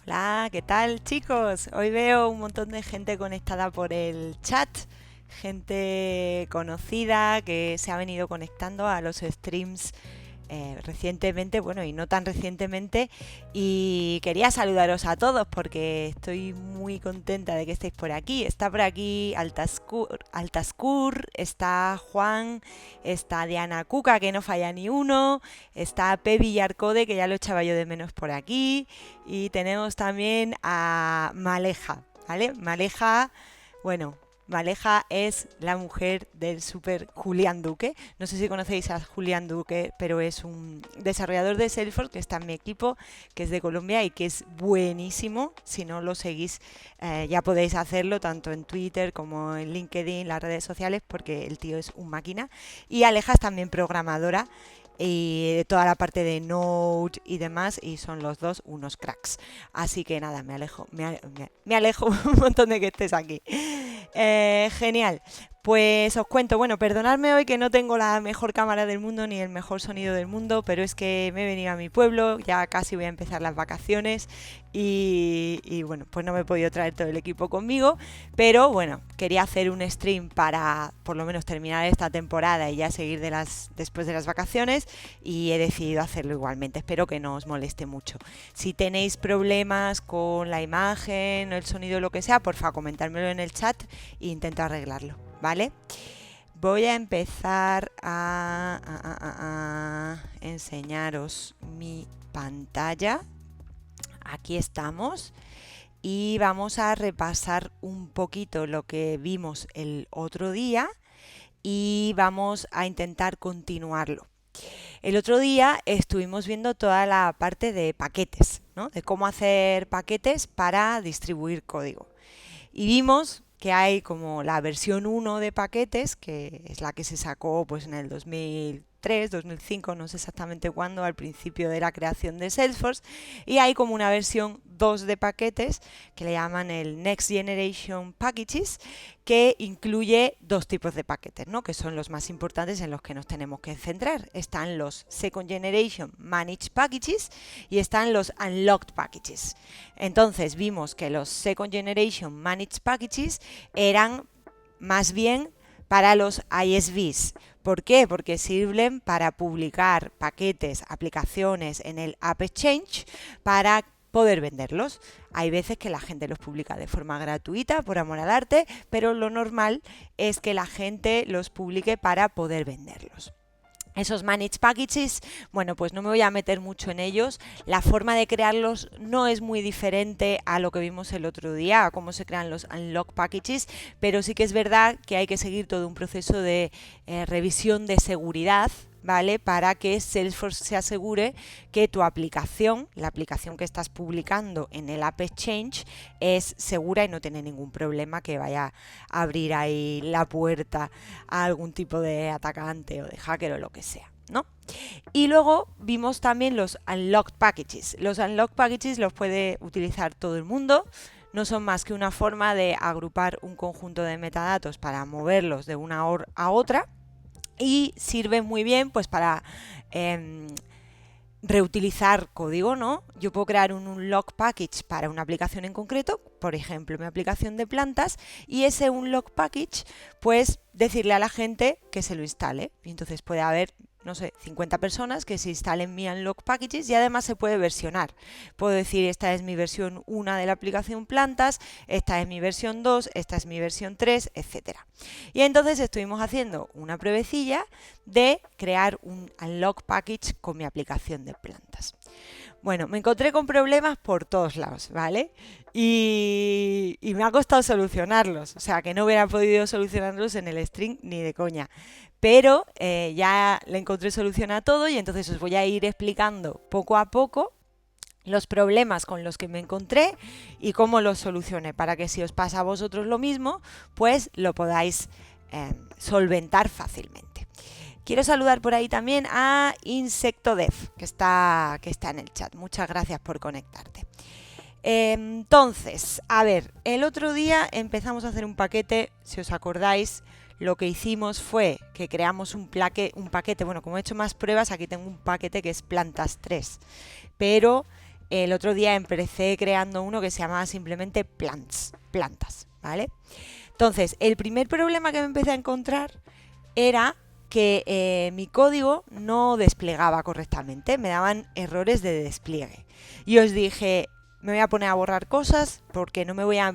Hola, ¿qué tal, chicos? Hoy veo un montón de gente conectada por el chat, gente conocida que se ha venido conectando a los streams recientemente, bueno, y no tan recientemente, y quería saludaros a todos porque estoy muy contenta de que estéis por aquí. Está por aquí Altascur, está Juan, está Diana Cuca, que no falla ni uno, está Pepi Yarcode, que ya lo echaba yo de menos por aquí, y tenemos también a Maleja, ¿vale? Maleja, bueno, Maleja es la mujer del super Julián Duque. No sé si conocéis a Julián Duque, pero es un desarrollador de Salesforce que está en mi equipo, que es de Colombia y que es buenísimo. Si no lo seguís, ya podéis hacerlo tanto en Twitter como en LinkedIn, las redes sociales, porque el tío es un máquina. Y Aleja es también programadora y de toda la parte de Node y demás, y son los dos unos cracks. Así que nada, me alejo un montón de que estés aquí. Genial. Pues os cuento, bueno, perdonadme hoy que no tengo la mejor cámara del mundo ni el mejor sonido del mundo, pero es que me he venido a mi pueblo, ya casi voy a empezar las vacaciones y bueno, pues no me he podido traer todo el equipo conmigo, pero bueno, quería hacer un stream para por lo menos terminar esta temporada y ya seguir después de las vacaciones, y he decidido hacerlo igualmente. Espero que no os moleste mucho. Si tenéis problemas con la imagen o el sonido o lo que sea, porfa, comentármelo en el chat e intento arreglarlo, ¿vale? Voy a empezar a enseñaros mi pantalla. Aquí estamos. Y vamos a repasar un poquito lo que vimos el otro día y vamos a intentar continuarlo. El otro día estuvimos viendo toda la parte de paquetes, ¿no? De cómo hacer paquetes para distribuir código. Y vimos que hay como la versión 1 de paquetes, que es la que se sacó pues en el 2003, 2005, no sé exactamente cuándo, al principio de la creación de Salesforce, y hay como una versión 2 de paquetes que le llaman el Next Generation Packages, que incluye dos tipos de paquetes, ¿no? Que son los más importantes en los que nos tenemos que centrar. Están los Second Generation Managed Packages y están los Unlocked Packages. Entonces vimos que los Second Generation Managed Packages eran más bien para los ISVs. ¿Por qué? Porque sirven para publicar paquetes, aplicaciones en el App Exchange para poder venderlos. Hay veces que la gente los publica de forma gratuita, por amor al arte, pero lo normal es que la gente los publique para poder venderlos. Esos Managed Packages, bueno, pues no me voy a meter mucho en ellos. La forma de crearlos no es muy diferente a lo que vimos el otro día, a cómo se crean los Unlock Packages, pero sí que es verdad que hay que seguir todo un proceso de revisión de seguridad, ¿vale? Para que Salesforce se asegure que tu aplicación, la aplicación que estás publicando en el App Exchange, es segura y no tiene ningún problema que vaya a abrir ahí la puerta a algún tipo de atacante o de hacker o lo que sea, ¿no? Y luego vimos también los Unlocked Packages. Los Unlocked Packages los puede utilizar todo el mundo. No son más que una forma de agrupar un conjunto de metadatos para moverlos de una a otra, y sirve muy bien pues para reutilizar código, ¿no? Yo puedo crear un unlock package para una aplicación en concreto, por ejemplo, mi aplicación de plantas, y ese unlock package, pues decirle a la gente que se lo instale. Y entonces puede haber, no sé, 50 personas que se instalen mi unlock packages, y además se puede versionar. Puedo decir, esta es mi versión 1 de la aplicación plantas, esta es mi versión 2, esta es mi versión 3, etcétera. Y entonces estuvimos haciendo una pruebecilla de crear un unlock package con mi aplicación de plantas. Bueno, me encontré con problemas por todos lados, ¿vale? Y me ha costado solucionarlos, o sea, que no hubiera podido solucionarlos en el stream ni de coña. Pero ya le encontré solución a todo, y entonces os voy a ir explicando poco a poco los problemas con los que me encontré y cómo los solucioné, para que si os pasa a vosotros lo mismo, pues lo podáis solventar fácilmente. Quiero saludar por ahí también a InsectoDev, que está en el chat. Muchas gracias por conectarte. Entonces, a ver, el otro día empezamos a hacer un paquete, si os acordáis. Lo que hicimos fue que creamos un paquete, bueno, como he hecho más pruebas, aquí tengo un paquete que es plantas 3, pero el otro día empecé creando uno que se llamaba simplemente plantas, ¿vale? Entonces, el primer problema que me empecé a encontrar era que mi código no desplegaba correctamente, me daban errores de despliegue. Y os dije, me voy a poner a borrar cosas porque no me voy a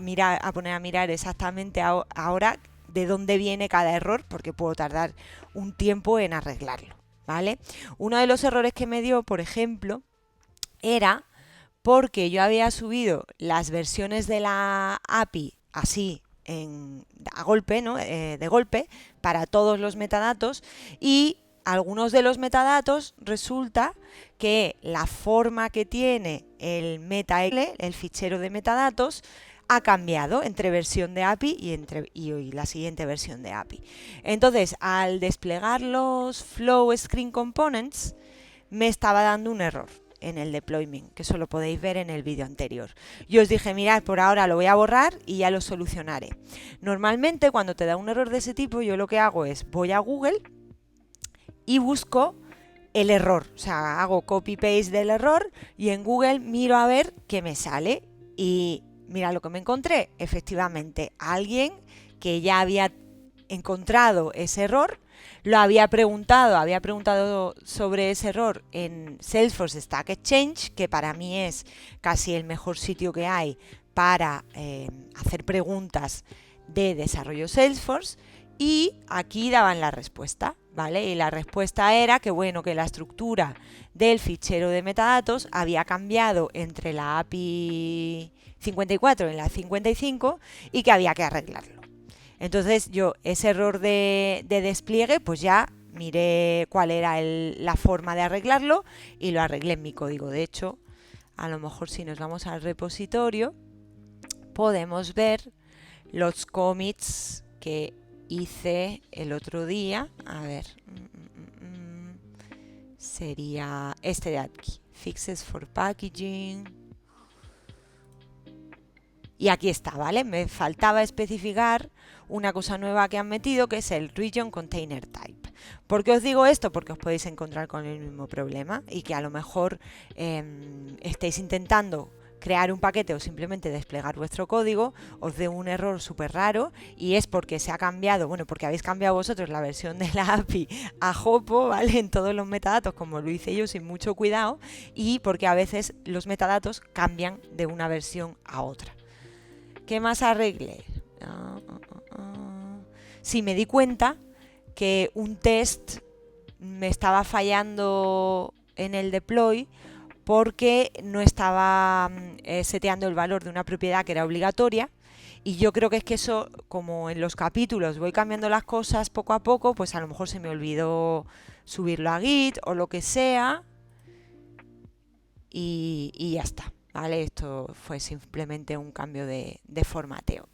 poner a mirar exactamente ahora de dónde viene cada error, porque puedo tardar un tiempo en arreglarlo, ¿vale? Uno de los errores que me dio, por ejemplo, era porque yo había subido las versiones de la API así a golpe, ¿no? De golpe, para todos los metadatos, y algunos de los metadatos resulta que la forma que tiene el meta.exe, el fichero de metadatos, ha cambiado entre versión de API y la siguiente versión de API. Entonces, al desplegar los Flow Screen Components, me estaba dando un error en el deployment, que eso lo podéis ver en el vídeo anterior. Yo os dije, mirad, por ahora lo voy a borrar y ya lo solucionaré. Normalmente cuando te da un error de ese tipo, yo lo que hago es, voy a Google y busco el error, o sea, hago copy-paste del error y en Google miro a ver qué me sale y mira lo que me encontré, efectivamente, alguien que ya había encontrado ese error, lo había preguntado sobre ese error en Salesforce Stack Exchange, que para mí es casi el mejor sitio que hay para hacer preguntas de desarrollo Salesforce, y aquí daban la respuesta, ¿vale? Y la respuesta era que, bueno, que la estructura del fichero de metadatos había cambiado entre la API 54 y la 55 y que había que arreglarlo. Entonces yo ese error de despliegue, pues ya miré cuál era la forma de arreglarlo y lo arreglé en mi código. De hecho, a lo mejor si nos vamos al repositorio, podemos ver los commits que hice el otro día. A ver, sería este de aquí, Fixes for Packaging. Y aquí está, ¿vale? Me faltaba especificar una cosa nueva que han metido, que es el Region Container Type. ¿Por qué os digo esto? Porque os podéis encontrar con el mismo problema y que a lo mejor estéis intentando crear un paquete o simplemente desplegar vuestro código, os dé un error súper raro y es porque se ha cambiado, bueno, porque habéis cambiado vosotros la versión de la API a Hopo, ¿vale? En todos los metadatos, como lo hice yo sin mucho cuidado, y porque a veces los metadatos cambian de una versión a otra. ¿Qué más arreglé? Sí, me di cuenta que un test me estaba fallando en el deploy porque no estaba seteando el valor de una propiedad que era obligatoria, y yo creo que es que eso, como en los capítulos voy cambiando las cosas poco a poco, pues a lo mejor se me olvidó subirlo a Git o lo que sea y ya está, ¿vale? Esto fue simplemente un cambio de formateo.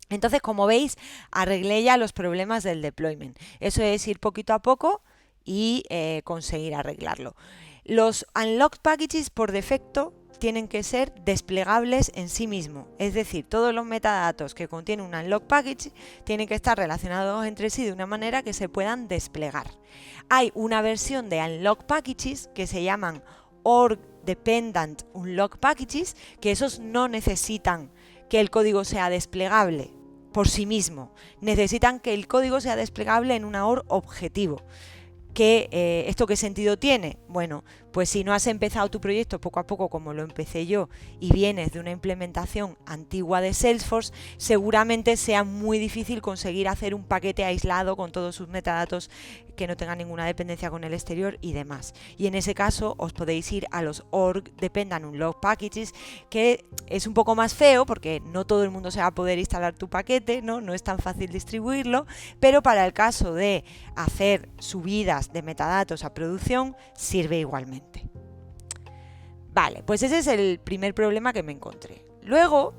Entonces, como veis, arreglé ya los problemas del deployment. Eso es ir poquito a poco y conseguir arreglarlo. Los unlocked packages por defecto tienen que ser desplegables en sí mismos. Es decir, todos los metadatos que contienen un unlocked package tienen que estar relacionados entre sí de una manera que se puedan desplegar. Hay una versión de unlocked packages que se llaman org dependent unlocked packages, que esos no necesitan que el código sea desplegable por sí mismo. Necesitan que el código sea desplegable en una org objetivo. ¿Esto qué sentido tiene? Bueno, pues si no has empezado tu proyecto poco a poco como lo empecé yo y vienes de una implementación antigua de Salesforce, seguramente sea muy difícil conseguir hacer un paquete aislado con todos sus metadatos que no tenga ninguna dependencia con el exterior y demás. Y en ese caso os podéis ir a los org dependent unlocked packages, que es un poco más feo porque no todo el mundo se va a poder instalar tu paquete, no es tan fácil distribuirlo, pero para el caso de hacer subidas de metadatos a producción sirve igualmente. Vale, pues ese es el primer problema que me encontré. Luego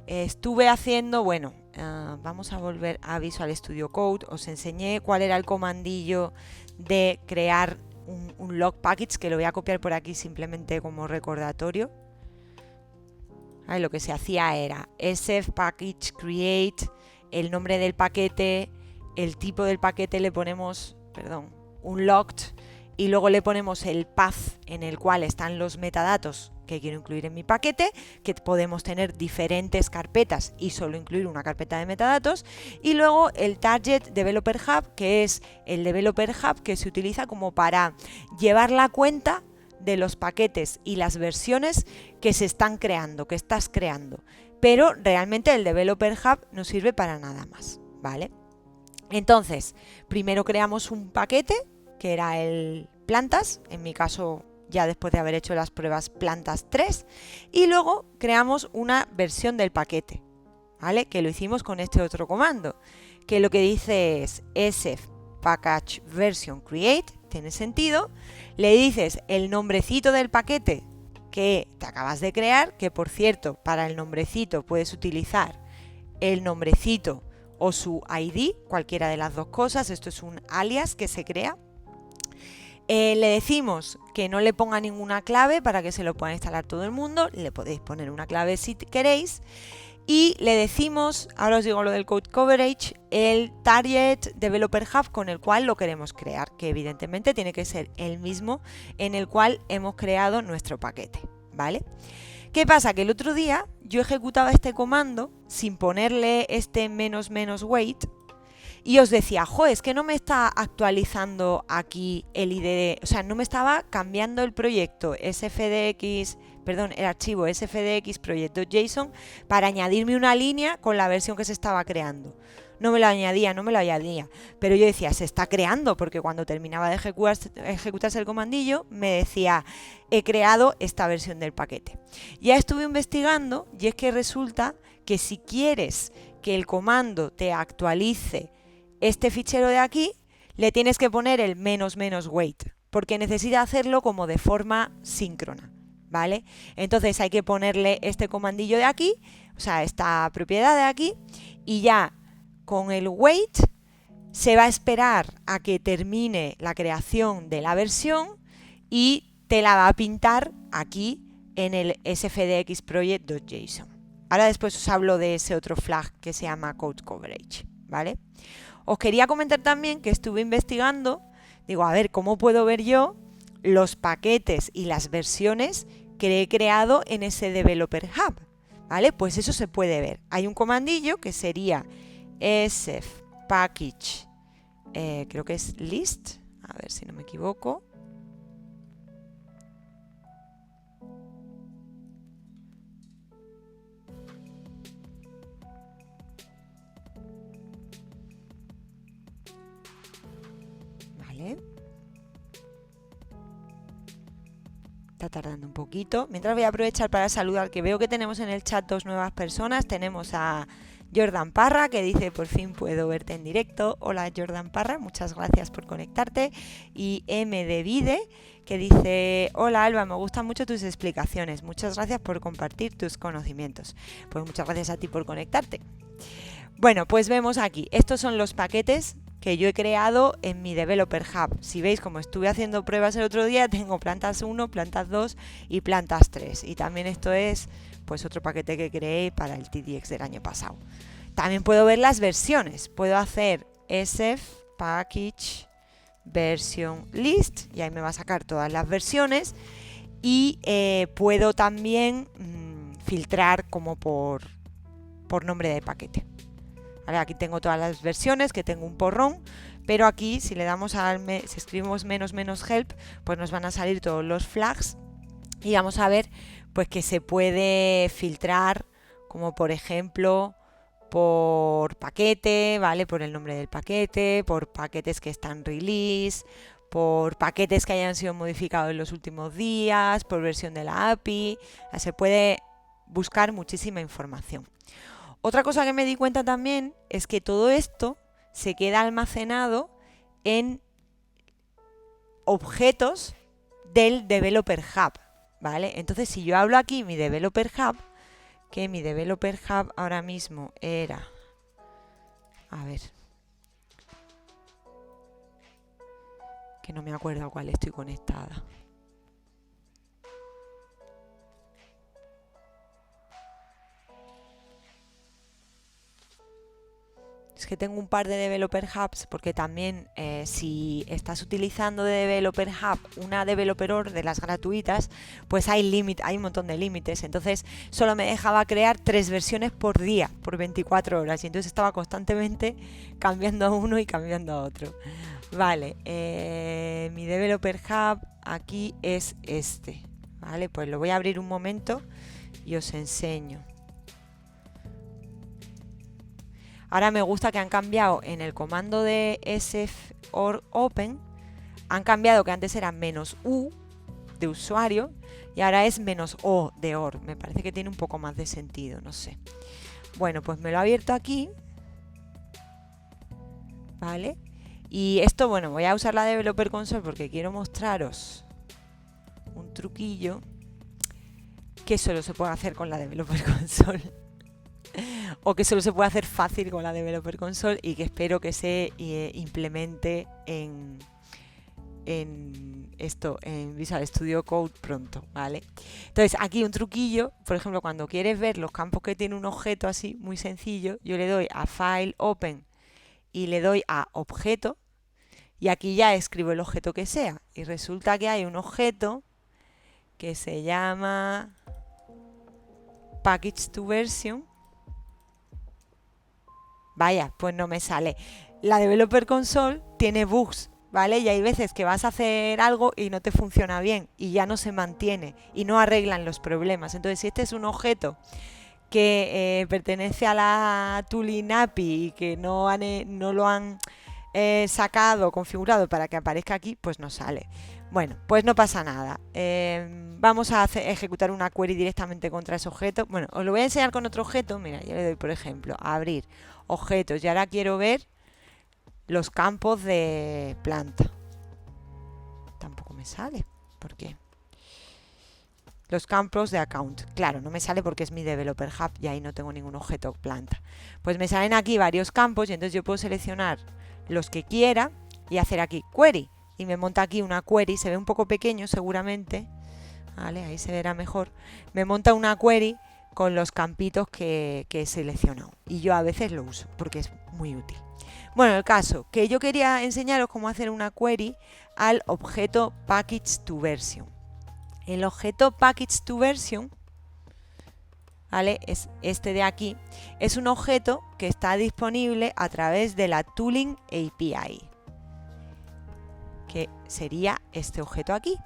estuve haciendo, vamos a volver a Visual Studio Code. Os enseñé cuál era el comandillo de crear un log package, que lo voy a copiar por aquí simplemente como recordatorio. Lo que se hacía era sf package create, el nombre del paquete, el tipo del paquete le ponemos, unlocked, y luego le ponemos el path en el cual están los metadatos que quiero incluir en mi paquete, que podemos tener diferentes carpetas y solo incluir una carpeta de metadatos, y luego el Target Developer Hub, que es el Developer Hub que se utiliza como para llevar la cuenta de los paquetes y las versiones que se están creando, que estás creando. Pero realmente el Developer Hub no sirve para nada más, ¿vale? Entonces, primero creamos un paquete, que era el plantas, en mi caso ya después de haber hecho las pruebas plantas 3, y luego creamos una versión del paquete, ¿vale? Que lo hicimos con este otro comando, que lo que dice es sf package version create, tiene sentido, le dices el nombrecito del paquete que te acabas de crear, que por cierto, para el nombrecito puedes utilizar el nombrecito o su ID, cualquiera de las dos cosas, esto es un alias que se crea. Le decimos que no le ponga ninguna clave para que se lo pueda instalar todo el mundo, le podéis poner una clave si queréis, y le decimos, ahora os digo lo del code coverage, el Target Developer Hub con el cual lo queremos crear, que evidentemente tiene que ser el mismo en el cual hemos creado nuestro paquete, ¿vale? ¿Qué pasa? Que el otro día yo ejecutaba este comando sin ponerle este -wait y os decía, jo, es que no me está actualizando aquí el IDE, o sea, no me estaba cambiando el proyecto sfdx, perdón, el archivo sfdx project.json para añadirme una línea con la versión que se estaba creando. No me lo añadía, pero yo decía, se está creando, porque cuando terminaba de ejecutarse el comandillo, me decía, he creado esta versión del paquete. Ya estuve investigando y es que resulta que si quieres que el comando te actualice este fichero de aquí, le tienes que poner el -wait, porque necesita hacerlo como de forma síncrona, ¿vale? Entonces hay que ponerle este comandillo de aquí, o sea, esta propiedad de aquí, y ya con el wait se va a esperar a que termine la creación de la versión y te la va a pintar aquí en el sfdx-project.json. Ahora después os hablo de ese otro flag que se llama code coverage, ¿vale? Os quería comentar también que estuve investigando, digo, a ver, ¿cómo puedo ver yo los paquetes y las versiones que he creado en ese Developer Hub? ¿Vale? Pues eso se puede ver. Hay un comandillo que sería sf package, creo que es list, a ver si no me equivoco. Vale. Está tardando un poquito. Mientras voy a aprovechar para saludar, que veo que tenemos en el chat 2 nuevas personas. Tenemos a Jordan Parra, que dice, por fin puedo verte en directo. Hola Jordan Parra, muchas gracias por conectarte. Y M de Vide, que dice, hola Alba, me gustan mucho tus explicaciones. Muchas gracias por compartir tus conocimientos. Pues muchas gracias a ti por conectarte. Bueno, pues vemos aquí, estos son los paquetes que yo he creado en mi Developer Hub. Si veis, como estuve haciendo pruebas el otro día, tengo plantas 1, plantas 2 y plantas 3. Y también esto es pues otro paquete que creé para el TDX del año pasado. También puedo ver las versiones. Puedo hacer sf package version list y ahí me va a sacar todas las versiones. Y puedo también filtrar como por nombre de paquete. Vale, aquí tengo todas las versiones, que tengo un porrón, pero aquí si le damos si escribimos -help, pues nos van a salir todos los flags y vamos a ver pues que se puede filtrar, como por ejemplo por paquete, ¿vale? Por el nombre del paquete, por paquetes que están release, por paquetes que hayan sido modificados en los últimos días, por versión de la API. Se puede buscar muchísima información. Otra cosa que me di cuenta también es que todo esto se queda almacenado en objetos del Developer Hub, ¿vale? Entonces, si yo hablo aquí mi Developer Hub, que mi Developer Hub ahora mismo era, a ver, que no me acuerdo a cuál estoy conectada. Es que tengo un par de Developer Hubs, porque también si estás utilizando de Developer Hub una Developer de las gratuitas, pues hay un montón de límites. Entonces solo me dejaba crear 3 versiones por día, por 24 horas. Y entonces estaba constantemente cambiando a uno y cambiando a otro. Vale, mi Developer Hub aquí es este. Vale, pues lo voy a abrir un momento y os enseño. Ahora me gusta que han cambiado en el comando de sforOpen, han cambiado que antes era -u de usuario y ahora es -o de or. Me parece que tiene un poco más de sentido, no sé. Bueno, pues me lo he abierto aquí. Vale. Y esto, bueno, voy a usar la Developer Console porque quiero mostraros un truquillo que solo se puede hacer con la Developer Console. O que solo se puede hacer fácil con la Developer Console y que espero que se implemente en Visual Studio Code pronto, ¿vale? Entonces aquí un truquillo, por ejemplo, cuando quieres ver los campos que tiene un objeto así, muy sencillo, yo le doy a File, Open y le doy a Objeto y aquí ya escribo el objeto que sea y resulta que hay un objeto que se llama Package to Version. Vaya, pues no me sale. La Developer Console tiene bugs, ¿vale? Y hay veces que vas a hacer algo y no te funciona bien y ya no se mantiene y no arreglan los problemas. Entonces, si este es un objeto que pertenece a la tooling API y que no lo han sacado, configurado para que aparezca aquí, pues no sale. Bueno, pues no pasa nada. Vamos a ejecutar una query directamente contra ese objeto. Bueno, os lo voy a enseñar con otro objeto. Mira, yo le doy, por ejemplo, a abrir objetos y ahora quiero ver los campos de planta. Tampoco me sale. ¿Por qué? Los campos de account. Claro, no me sale porque es mi Developer Hub y ahí no tengo ningún objeto planta. Pues me salen aquí varios campos y entonces yo puedo seleccionar los que quiera y hacer aquí query. Y me monta aquí una query, se ve un poco pequeño seguramente, ¿vale? Ahí se verá mejor. Me monta una query con los campitos que he seleccionado. Y yo a veces lo uso porque es muy útil. Bueno, el caso, que yo quería enseñaros cómo hacer una query al objeto Package to Version. El objeto Package to Version, ¿vale? Es este de aquí. Es un objeto que está disponible a través de la Tooling API, que sería este objeto aquí.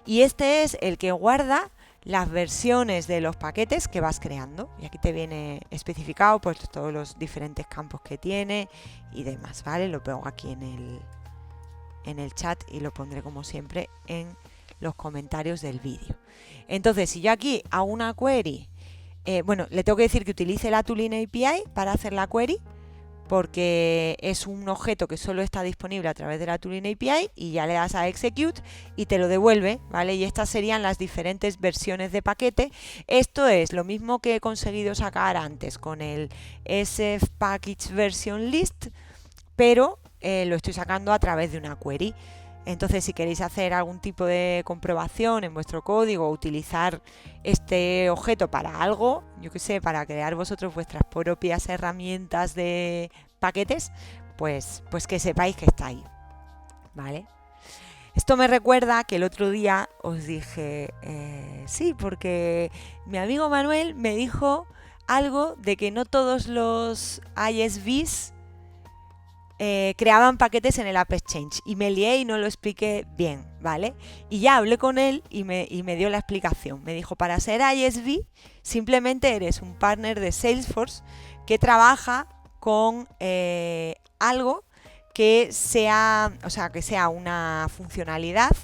Y este es el que guarda las versiones de los paquetes que vas creando. Y aquí te viene especificado pues todos los diferentes campos que tiene y demás, ¿vale? Lo pongo aquí en el chat y lo pondré como siempre en los comentarios del vídeo. Entonces, si yo aquí hago una query, bueno, le tengo que decir que utilice la Tooling API para hacer la query, porque es un objeto que solo está disponible a través de la Tooling API y ya le das a Execute y te lo devuelve, ¿vale? Y estas serían las diferentes versiones de paquete. Esto es lo mismo que he conseguido sacar antes con el SF Package Version List, pero lo estoy sacando a través de una query. Entonces, si queréis hacer algún tipo de comprobación en vuestro código o utilizar este objeto para algo, yo que sé, para crear vosotros vuestras propias herramientas de paquetes, pues que sepáis que está ahí, ¿vale? Esto me recuerda que el otro día os dije, sí, porque mi amigo Manuel me dijo algo de que no todos los ISVs creaban paquetes en el App Exchange y me lié y no lo expliqué bien, ¿vale? Y ya hablé con él y me dio la explicación. Me dijo, para ser ISV simplemente eres un partner de Salesforce que trabaja con algo que sea, o sea, que sea una funcionalidad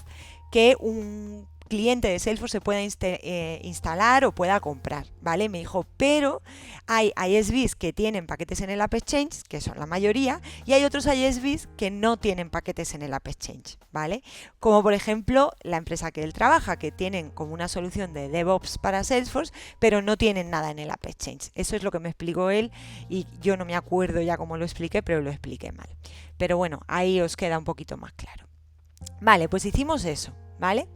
que un cliente de Salesforce se pueda instalar o pueda comprar, ¿vale? Me dijo, pero hay ISVs que tienen paquetes en el App Exchange, que son la mayoría, y hay otros ISVs que no tienen paquetes en el App Exchange, ¿vale? Como por ejemplo la empresa que él trabaja, que tienen como una solución de DevOps para Salesforce, pero no tienen nada en el App Exchange. Eso es lo que me explicó él y yo no me acuerdo ya cómo lo expliqué, pero lo expliqué mal. Pero bueno, ahí os queda un poquito más claro. Vale, pues hicimos eso, ¿vale?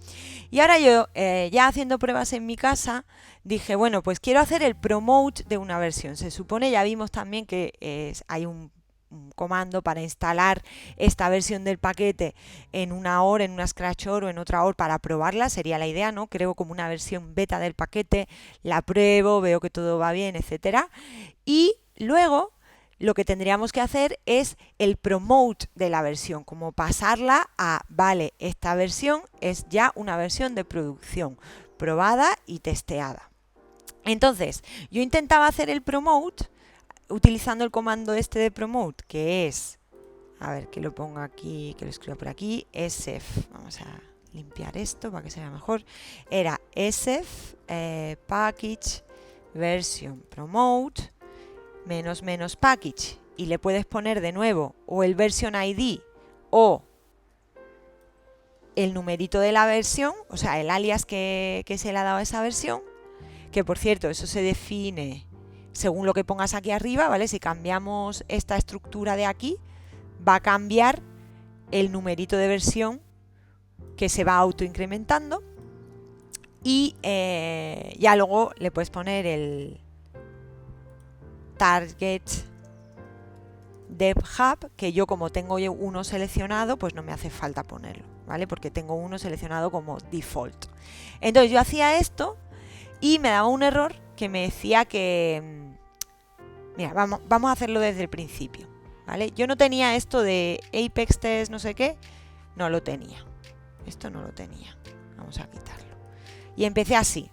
Y ahora yo, ya haciendo pruebas en mi casa, dije, bueno, pues quiero hacer el promote de una versión. Se supone, ya vimos también que hay un un comando para instalar esta versión del paquete en una OR, en una Scratch OR o en otra OR para probarla, sería la idea, ¿no? Creo como una versión beta del paquete, la pruebo, veo que todo va bien, etcétera. Y luego lo que tendríamos que hacer es el promote de la versión, como pasarla a, vale, esta versión es ya una versión de producción, probada y testeada. Entonces, yo intentaba hacer el promote utilizando el comando este de promote, que es, a ver, que lo ponga aquí, que lo escriba por aquí, sf, vamos a limpiar esto para que se vea mejor, era sf package version promote -- package, y le puedes poner de nuevo o el version ID o el numerito de la versión, o sea, el alias que se le ha dado a esa versión, que por cierto, eso se define según lo que pongas aquí arriba, ¿vale? Si cambiamos esta estructura de aquí, va a cambiar el numerito de versión que se va autoincrementando, y ya luego le puedes poner el target dev hub, que yo como tengo uno seleccionado, pues no me hace falta ponerlo, ¿vale? Porque tengo uno seleccionado como default. Entonces yo hacía esto y me daba un error que me decía que, mira, vamos a hacerlo desde el principio, ¿vale? Yo no tenía esto de Apex Test no sé qué, no lo tenía. Esto no lo tenía. Vamos a quitarlo. Y empecé así.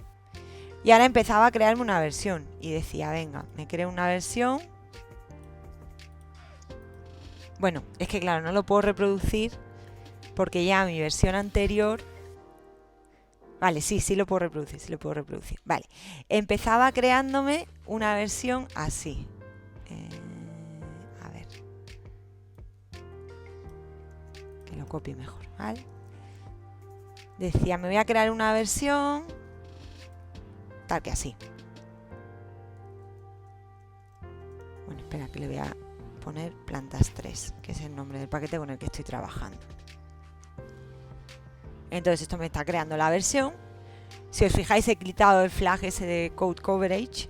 Y ahora empezaba a crearme una versión. Y decía, venga, me creo una versión. Bueno, es que claro, no lo puedo reproducir porque ya mi versión anterior... Vale, sí lo puedo reproducir, Vale, empezaba creándome una versión así. A ver. Que lo copie mejor, ¿vale? Decía, me voy a crear una versión tal que así. Bueno, espera, que le voy a poner plantas 3, que es el nombre del paquete con el que estoy trabajando. Entonces esto me está creando la versión. Si os fijáis, he quitado el flag ese de code coverage.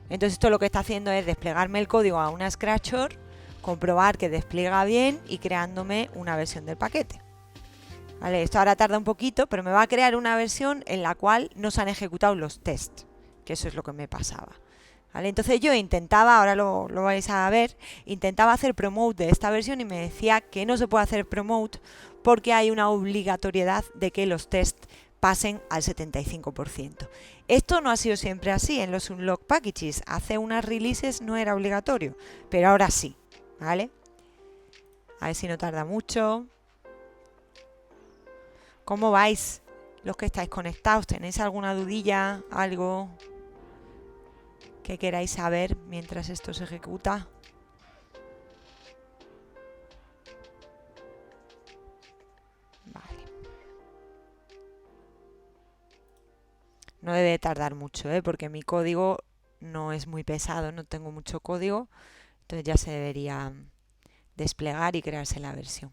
Entonces esto lo que está haciendo es desplegarme el código a una Scratch OR, comprobar que despliega bien y creándome una versión del paquete. Vale, esto ahora tarda un poquito, pero me va a crear una versión en la cual no se han ejecutado los tests, que eso es lo que me pasaba. ¿Vale? Entonces yo intentaba, ahora lo vais a ver, intentaba hacer promote de esta versión y me decía que no se puede hacer promote porque hay una obligatoriedad de que los tests pasen al 75%. Esto no ha sido siempre así en los unlock packages. Hace unas releases no era obligatorio, pero ahora sí, ¿vale? A ver si no tarda mucho. ¿Cómo vais los que estáis conectados? ¿Tenéis alguna dudilla, algo que queráis saber mientras esto se ejecuta? Vale. No debe tardar mucho, porque mi código no es muy pesado, no tengo mucho código, entonces ya se debería desplegar y crearse la versión.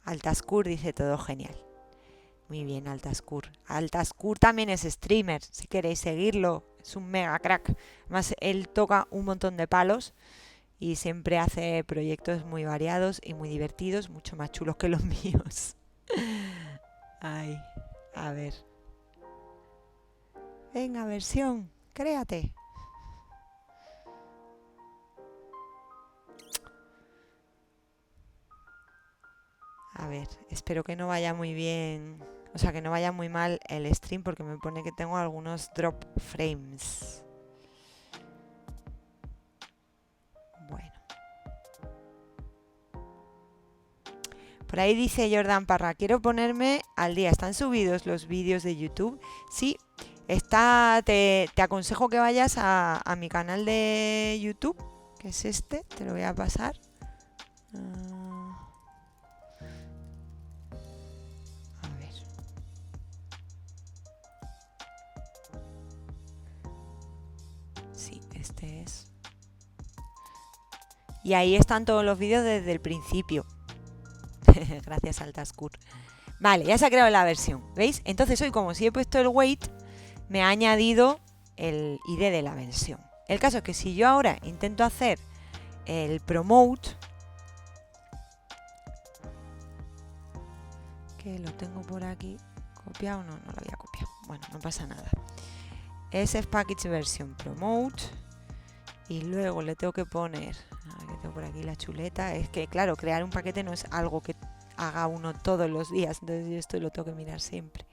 Altascur dice todo genial. Muy bien, Altascur. Altascur también es streamer, si queréis seguirlo. Es un mega crack. Además, él toca un montón de palos y siempre hace proyectos muy variados y muy divertidos, mucho más chulos que los míos. Ay, a ver. Venga, versión, créate. A ver, espero que no vaya muy bien, o sea, que no vaya muy mal el stream porque me pone que tengo algunos drop frames. Bueno. Por ahí dice Jordan Parra, quiero ponerme al día. ¿Están subidos los vídeos de YouTube? Sí, está. Te aconsejo que vayas a mi canal de YouTube, que es este, te lo voy a pasar. Este es. Y ahí están todos los vídeos desde el principio. Gracias, Altascur. Vale, ya se ha creado la versión, ¿veis? Entonces hoy, como si he puesto el wait, me ha añadido el ID de la versión, El caso es que si yo ahora intento hacer el promote, que lo tengo por aquí copiado, no lo había copiado, bueno, no pasa nada. Ese es package version promote y luego le tengo que poner, que tengo por aquí la chuleta, es que claro, crear un paquete no es algo que haga uno todos los días, entonces yo esto lo tengo que mirar siempre.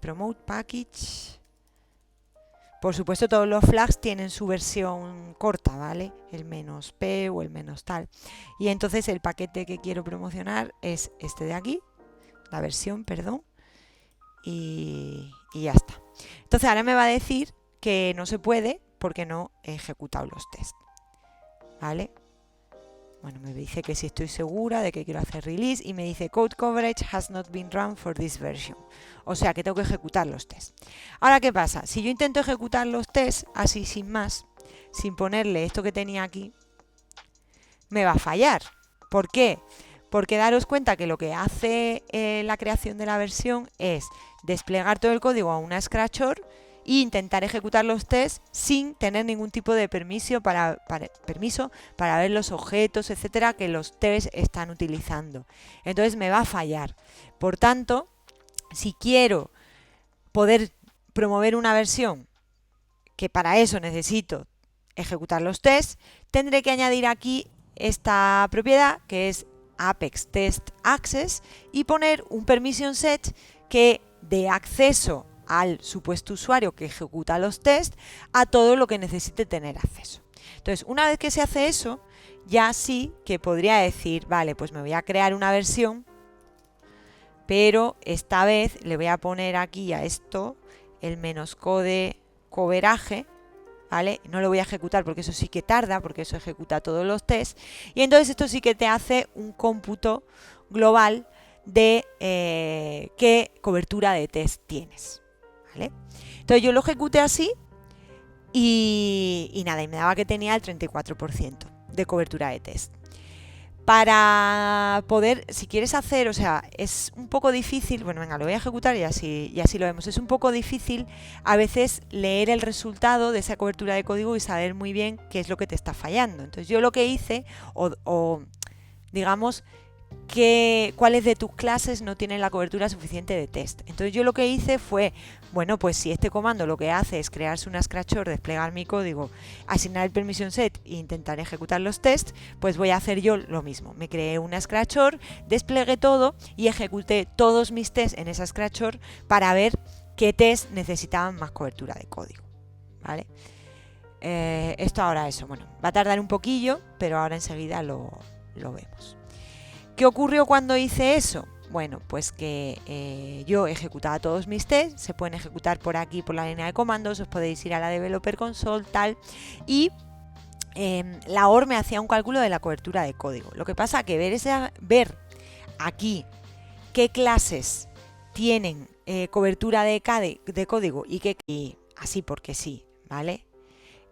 Promote package. Por supuesto todos los flags tienen su versión corta, ¿vale? El -p o el tal. Y entonces el paquete que quiero promocionar es este de aquí, la versión, perdón, y ya está. Entonces ahora me va a decir que no se puede porque no he ejecutado los tests, ¿vale? Bueno, me dice que si estoy segura de que quiero hacer release y me dice code coverage has not been run for this version. O sea que tengo que ejecutar los tests. Ahora, ¿qué pasa? Si yo intento ejecutar los tests así sin más, sin ponerle esto que tenía aquí, me va a fallar. ¿Por qué? Porque daros cuenta que lo que hace la creación de la versión es desplegar todo el código a una scratchor e intentar ejecutar los tests sin tener ningún tipo de permiso para ver los objetos, etcétera, que los tests están utilizando. Entonces me va a fallar. Por tanto, si quiero poder promover una versión, que para eso necesito ejecutar los tests, tendré que añadir aquí esta propiedad que es Apex Test Access y poner un permission set que dé acceso al supuesto usuario que ejecuta los tests a todo lo que necesite tener acceso. Entonces, una vez que se hace eso, ya sí que podría decir, vale, pues me voy a crear una versión, pero esta vez le voy a poner aquí a esto el -code coverage, ¿vale? No lo voy a ejecutar porque eso sí que tarda, porque eso ejecuta todos los tests, y entonces esto sí que te hace un cómputo global de qué cobertura de test tienes, ¿vale? Entonces yo lo ejecuté así y nada, y me daba que tenía el 34% de cobertura de test. Para poder, si quieres hacer, o sea, es un poco difícil, bueno, venga, lo voy a ejecutar y así lo vemos, es un poco difícil a veces leer el resultado de esa cobertura de código y saber muy bien qué es lo que te está fallando. Entonces yo lo que hice, o digamos, cuáles de tus clases no tienen la cobertura suficiente de test. Entonces yo lo que hice fue, bueno, pues si este comando lo que hace es crearse una scratchor, desplegar mi código, asignar el permission set e intentar ejecutar los tests, pues voy a hacer yo lo mismo. Me creé una scratchor, desplegué todo y ejecuté todos mis tests en esa scratchor para ver qué tests necesitaban más cobertura de código, ¿vale? Esto ahora eso, bueno, va a tardar un poquillo, pero ahora enseguida lo vemos. ¿Qué ocurrió cuando hice eso? Bueno, pues que yo ejecutaba todos mis tests, se pueden ejecutar por aquí, por la línea de comandos, os podéis ir a la Developer Console, tal, y la OR me hacía un cálculo de la cobertura de código. Lo que pasa que ver aquí qué clases tienen cobertura de código y así porque sí, ¿vale?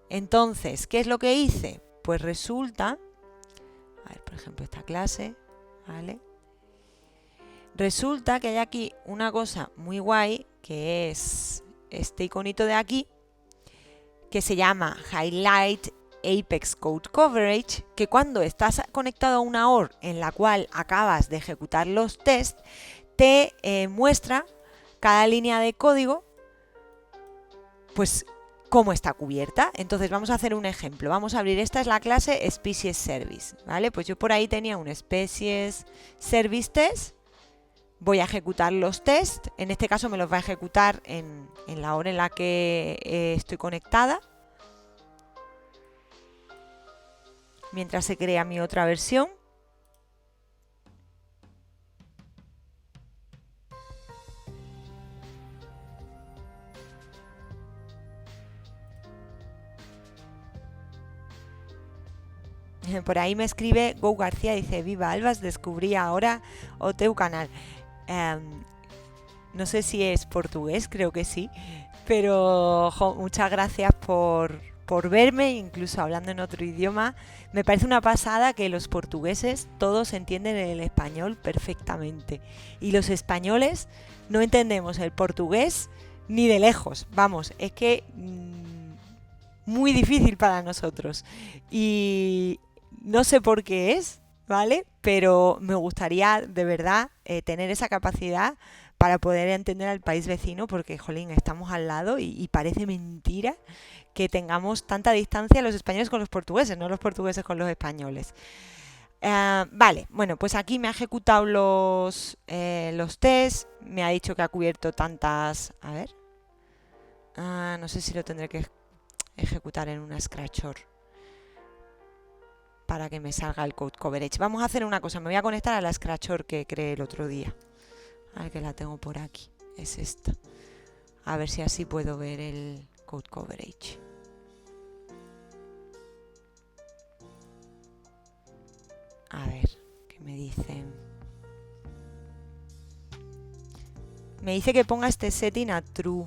Entonces, ¿qué es lo que hice? Pues resulta, a ver, por ejemplo, esta clase, ¿vale? Resulta que hay aquí una cosa muy guay, que es este iconito de aquí, que se llama Highlight Apex Code Coverage, que cuando estás conectado a una OR en la cual acabas de ejecutar los tests, te muestra cada línea de código, pues cómo está cubierta. Entonces vamos a hacer un ejemplo. Vamos a abrir, esta es la clase Species Service, ¿vale? Pues yo por ahí tenía un Species Service Test. Voy a ejecutar los tests. En este caso me los va a ejecutar en la hora en la que estoy conectada, mientras se crea mi otra versión. Por ahí me escribe Go García, dice: Viva Albas, descubrí ahora o teu canal. No sé si es portugués, creo que sí, pero muchas gracias por verme, incluso hablando en otro idioma. Me parece una pasada que los portugueses todos entienden el español perfectamente y los españoles no entendemos el portugués ni de lejos. Vamos, es que muy difícil para nosotros. Y no sé por qué es, ¿vale? Pero me gustaría de verdad tener esa capacidad para poder entender al país vecino, porque, jolín, estamos al lado y parece mentira que tengamos tanta distancia los españoles con los portugueses, no los portugueses con los españoles. Vale, bueno, pues aquí me ha ejecutado los test, me ha dicho que ha cubierto tantas... A ver, no sé si lo tendré que ejecutar en una Scratchor para que me salga el code coverage. Vamos a hacer una cosa, me voy a conectar a la Scratchor que creé el otro día. A ver, que la tengo por aquí, es esta. A ver si así puedo ver el code coverage. A ver, ¿qué me dicen? Me dice que ponga este setting a true.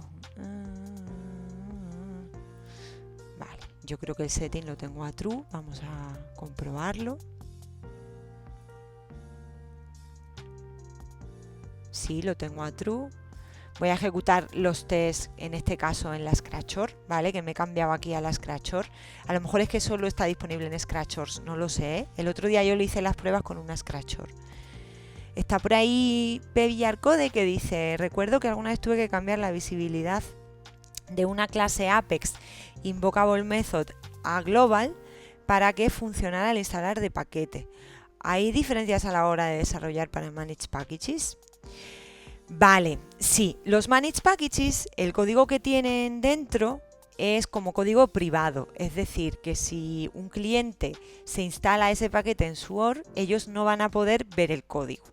Vale, yo creo que el setting lo tengo a true. Vamos a comprobarlo. Sí, lo tengo a true. Voy a ejecutar los tests, en este caso en la Scratchor, ¿vale? Que me he cambiado aquí a la Scratchor. A lo mejor es que solo está disponible en Scratchors, no lo sé, ¿eh? El otro día yo le hice las pruebas con una Scratchor. Está por ahí Pevillarcode que dice: recuerdo que alguna vez tuve que cambiar la visibilidad de una clase Apex Invocable Method a Global para que funcionara al instalar de paquete. ¿Hay diferencias a la hora de desarrollar para Managed Packages? Vale, sí, los Managed Packages, el código que tienen dentro es como código privado, es decir, que si un cliente se instala ese paquete en su OR, ellos no van a poder ver el código.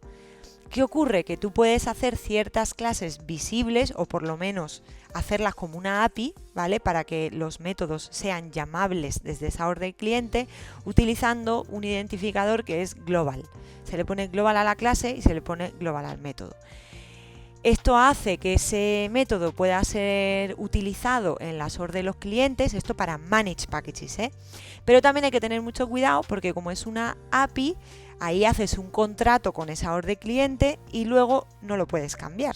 ¿Qué ocurre? Que tú puedes hacer ciertas clases visibles o por lo menos hacerlas como una API, ¿vale? Para que los métodos sean llamables desde esa OR del cliente utilizando un identificador que es global. Se le pone global a la clase y se le pone global al método. Esto hace que ese método pueda ser utilizado en las OR de los clientes, esto para Managed Packages, ¿eh? Pero también hay que tener mucho cuidado porque como es una API, ahí haces un contrato con esa OR de cliente y luego no lo puedes cambiar,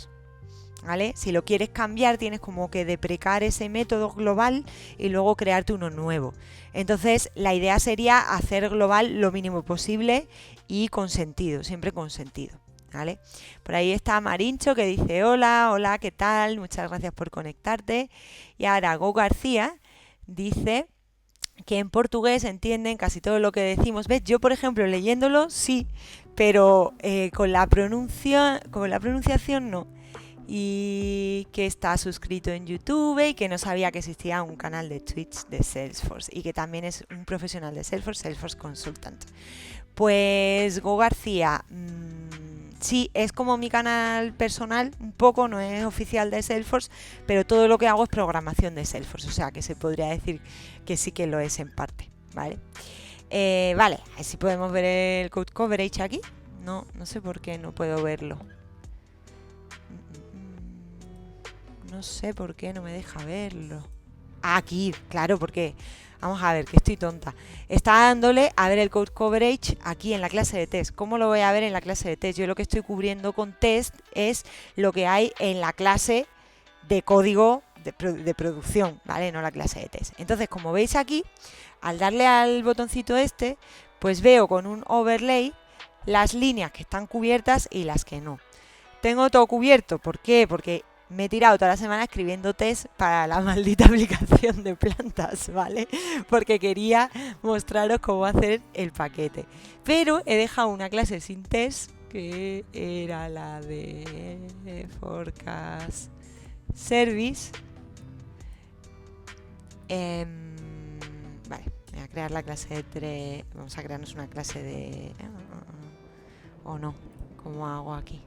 ¿vale? Si lo quieres cambiar tienes como que deprecar ese método global y luego crearte uno nuevo. Entonces la idea sería hacer global lo mínimo posible y con sentido, siempre con sentido. ¿Vale? Por ahí está Marincho que dice: hola, hola, ¿qué tal? Muchas gracias por conectarte. Y ahora Go García dice que en portugués entienden casi todo lo que decimos. ¿Ves? Yo, por ejemplo, leyéndolo sí, pero con la pronunciación no. Y que está suscrito en YouTube y que no sabía que existía un canal de Twitch de Salesforce y que también es un profesional de Salesforce, Salesforce Consultant. Pues Go García, sí, es como mi canal personal, un poco, no es oficial de Salesforce, pero todo lo que hago es programación de Salesforce, o sea que se podría decir que sí que lo es en parte, ¿vale? Vale, a ver si podemos ver el code coverage aquí. No sé por qué no puedo verlo. No sé por qué no me deja verlo. Aquí, claro, porque... Vamos a ver, que estoy tonta. Está dándole a ver el code coverage aquí en la clase de test. ¿Cómo lo voy a ver en la clase de test? Yo lo que estoy cubriendo con test es lo que hay en la clase de código de producción, ¿vale? No la clase de test. Entonces, como veis aquí, al darle al botoncito este, pues veo con un overlay las líneas que están cubiertas y las que no. Tengo todo cubierto. ¿Por qué? Porque me he tirado toda la semana escribiendo test para la maldita aplicación de plantas, ¿vale? Porque quería mostraros cómo hacer el paquete. Pero he dejado una clase sin test, que era la de Forecast Service. Vale, voy a crear la clase de 3. Vamos a crearnos una clase de... ¿O no? ¿Cómo hago aquí?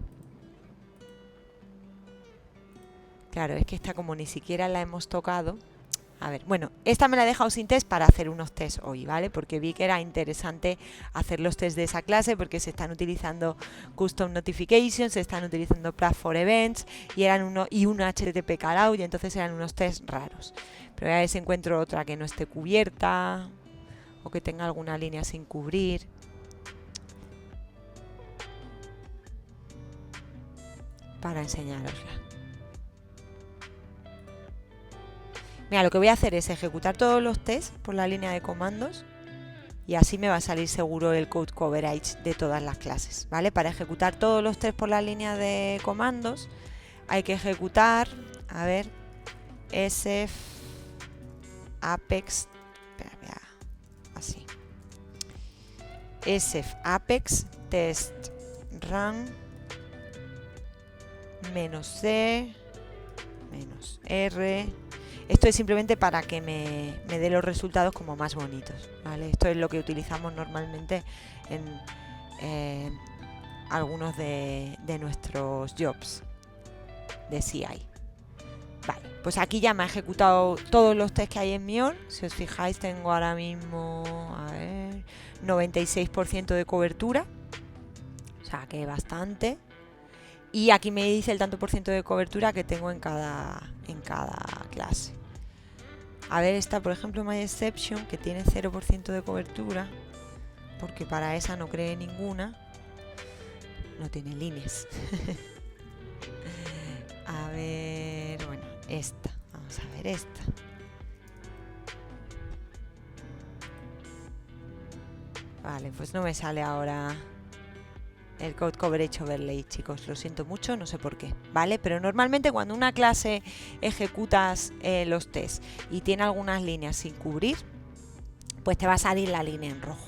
Claro, es que esta como ni siquiera la hemos tocado. A ver, bueno, esta me la he dejado sin test para hacer unos test hoy, ¿vale? Porque vi que era interesante hacer los test de esa clase porque se están utilizando Custom Notifications, se están utilizando Platform Events y eran un HTTP callout y entonces eran unos test raros. Pero voy a ver si encuentro otra que no esté cubierta o que tenga alguna línea sin cubrir. Para enseñarosla. Mira, lo que voy a hacer es ejecutar todos los tests por la línea de comandos y así me va a salir seguro el code coverage de todas las clases, ¿vale? Para ejecutar todos los tests por la línea de comandos hay que ejecutar, a ver, sf apex, espera, así, sf apex test run -c -r. Esto es simplemente para que me dé los resultados como más bonitos, ¿vale? Esto es lo que utilizamos normalmente en algunos de nuestros jobs de CI. Vale, pues aquí ya me ha ejecutado todos los tests que hay en mi OR. Si os fijáis, tengo ahora mismo, a ver, 96% de cobertura, o sea que bastante. Y aquí me dice el tanto por ciento de cobertura que tengo en cada clase. A ver, esta, por ejemplo, MyException, que tiene 0% de cobertura, porque para esa no creé ninguna, no tiene líneas. A ver, bueno, esta, vamos a ver esta. Vale, pues no me sale ahora el Code Coverage Overlay, chicos, lo siento mucho, no sé por qué, ¿vale? Pero normalmente cuando una clase ejecutas los tests y tiene algunas líneas sin cubrir, pues te va a salir la línea en rojo.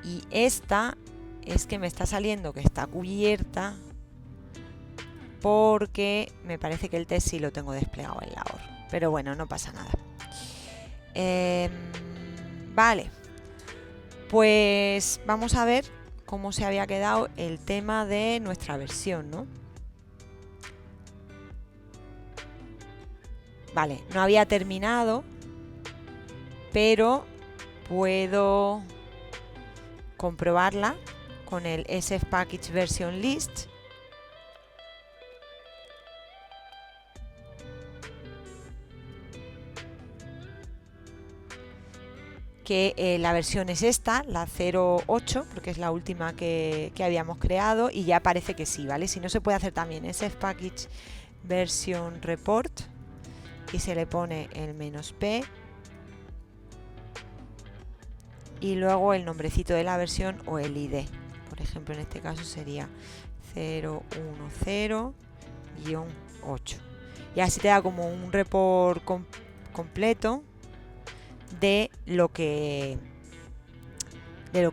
Y esta es que me está saliendo que está cubierta porque me parece que el test sí lo tengo desplegado en la OR. Pero bueno, no pasa nada. Vale, pues vamos a ver cómo se había quedado el tema de nuestra versión, ¿no? Vale, no había terminado, pero puedo comprobarla con el SF Package Version List. Que la versión es esta, la 0.8, porque es la última que habíamos creado, y ya parece que sí, ¿vale? Si no, se puede hacer también SF Package Version Report y se le pone el -p y luego el nombrecito de la versión o el ID. Por ejemplo, en este caso sería 010-8 y así te da como un report completo de lo que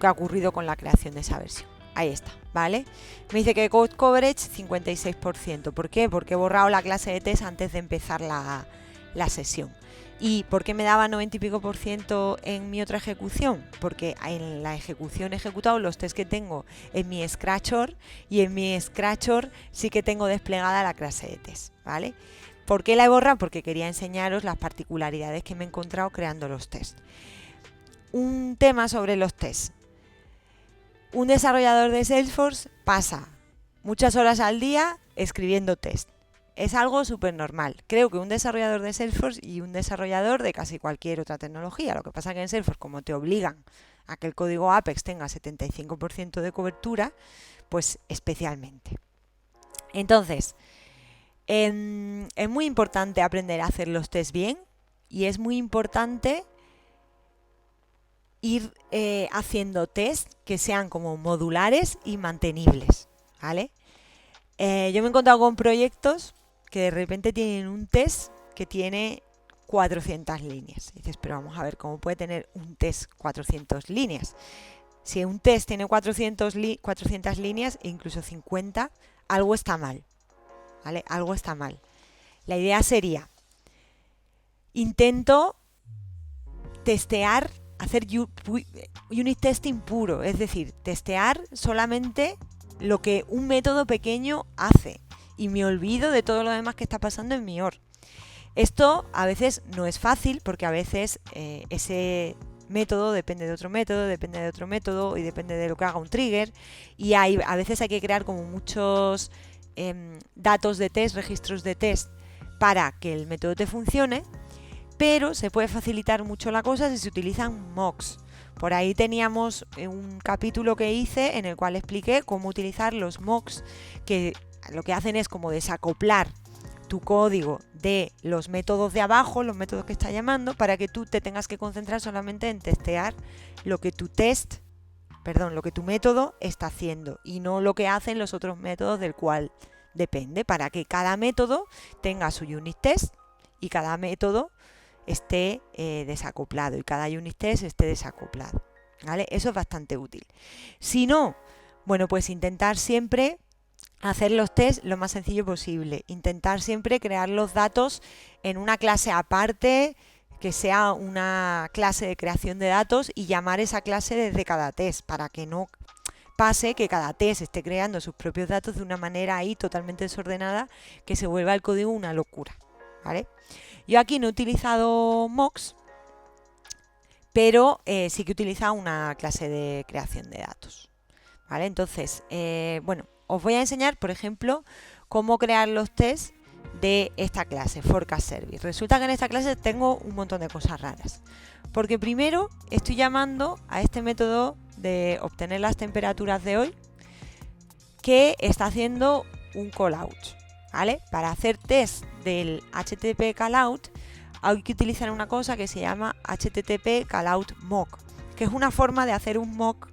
ha ocurrido con la creación de esa versión. Ahí está, ¿vale? Me dice que Code Coverage 56%. ¿Por qué? Porque he borrado la clase de test antes de empezar la sesión. ¿Y por qué me daba 90 y pico % en mi otra ejecución? Porque en la ejecución he ejecutado los tests que tengo en mi Scratchor y en mi Scratchor sí que tengo desplegada la clase de test, ¿vale? ¿Por qué la he borrado? Porque quería enseñaros las particularidades que me he encontrado creando los tests. Un tema sobre los tests. Un desarrollador de Salesforce pasa muchas horas al día escribiendo test. Es algo súper normal. Creo que un desarrollador de Salesforce y un desarrollador de casi cualquier otra tecnología. Lo que pasa es que en Salesforce, como te obligan a que el código Apex tenga 75% de cobertura, pues especialmente. Entonces, es muy importante aprender a hacer los tests bien y es muy importante ir haciendo tests que sean como modulares y mantenibles, ¿vale? Yo me he encontrado con proyectos que de repente tienen un test que tiene 400 líneas. Y dices, pero vamos a ver, ¿cómo puede tener un test 400 líneas? Si un test tiene 400 líneas, incluso 50, algo está mal, ¿vale? Algo está mal. La idea sería, intento testear, hacer unit testing puro, es decir, testear solamente lo que un método pequeño hace y me olvido de todo lo demás que está pasando en mi OR. Esto a veces no es fácil porque a veces ese método depende de otro método, depende de otro método y depende de lo que haga un trigger y a veces hay que crear como muchos datos de test, registros de test para que el método te funcione, pero se puede facilitar mucho la cosa si se utilizan mocks. Por ahí teníamos un capítulo que hice en el cual expliqué cómo utilizar los mocks, que lo que hacen es como desacoplar tu código de los métodos de abajo, los métodos que está llamando, para que tú te tengas que concentrar solamente en testear lo que lo que tu método está haciendo y no lo que hacen los otros métodos del cual depende, para que cada método tenga su unit test y cada método esté desacoplado y cada unit test esté desacoplado, ¿vale? Eso es bastante útil. Si no, bueno, pues intentar siempre hacer los tests lo más sencillo posible. Intentar siempre crear los datos en una clase aparte, que sea una clase de creación de datos, y llamar esa clase desde cada test, para que no pase que cada test esté creando sus propios datos de una manera ahí totalmente desordenada, que se vuelva el código una locura, ¿vale? Yo aquí no he utilizado mocks, pero sí que he utilizado una clase de creación de datos, ¿vale? Entonces, bueno, os voy a enseñar, por ejemplo, cómo crear los tests de esta clase, Forecast Service. Resulta que en esta clase tengo un montón de cosas raras, porque primero estoy llamando a este método de obtener las temperaturas de hoy, que está haciendo un callout, ¿vale? Para hacer test del HTTP callout hay que utilizar una cosa que se llama HTTP callout mock, que es una forma de hacer un mock,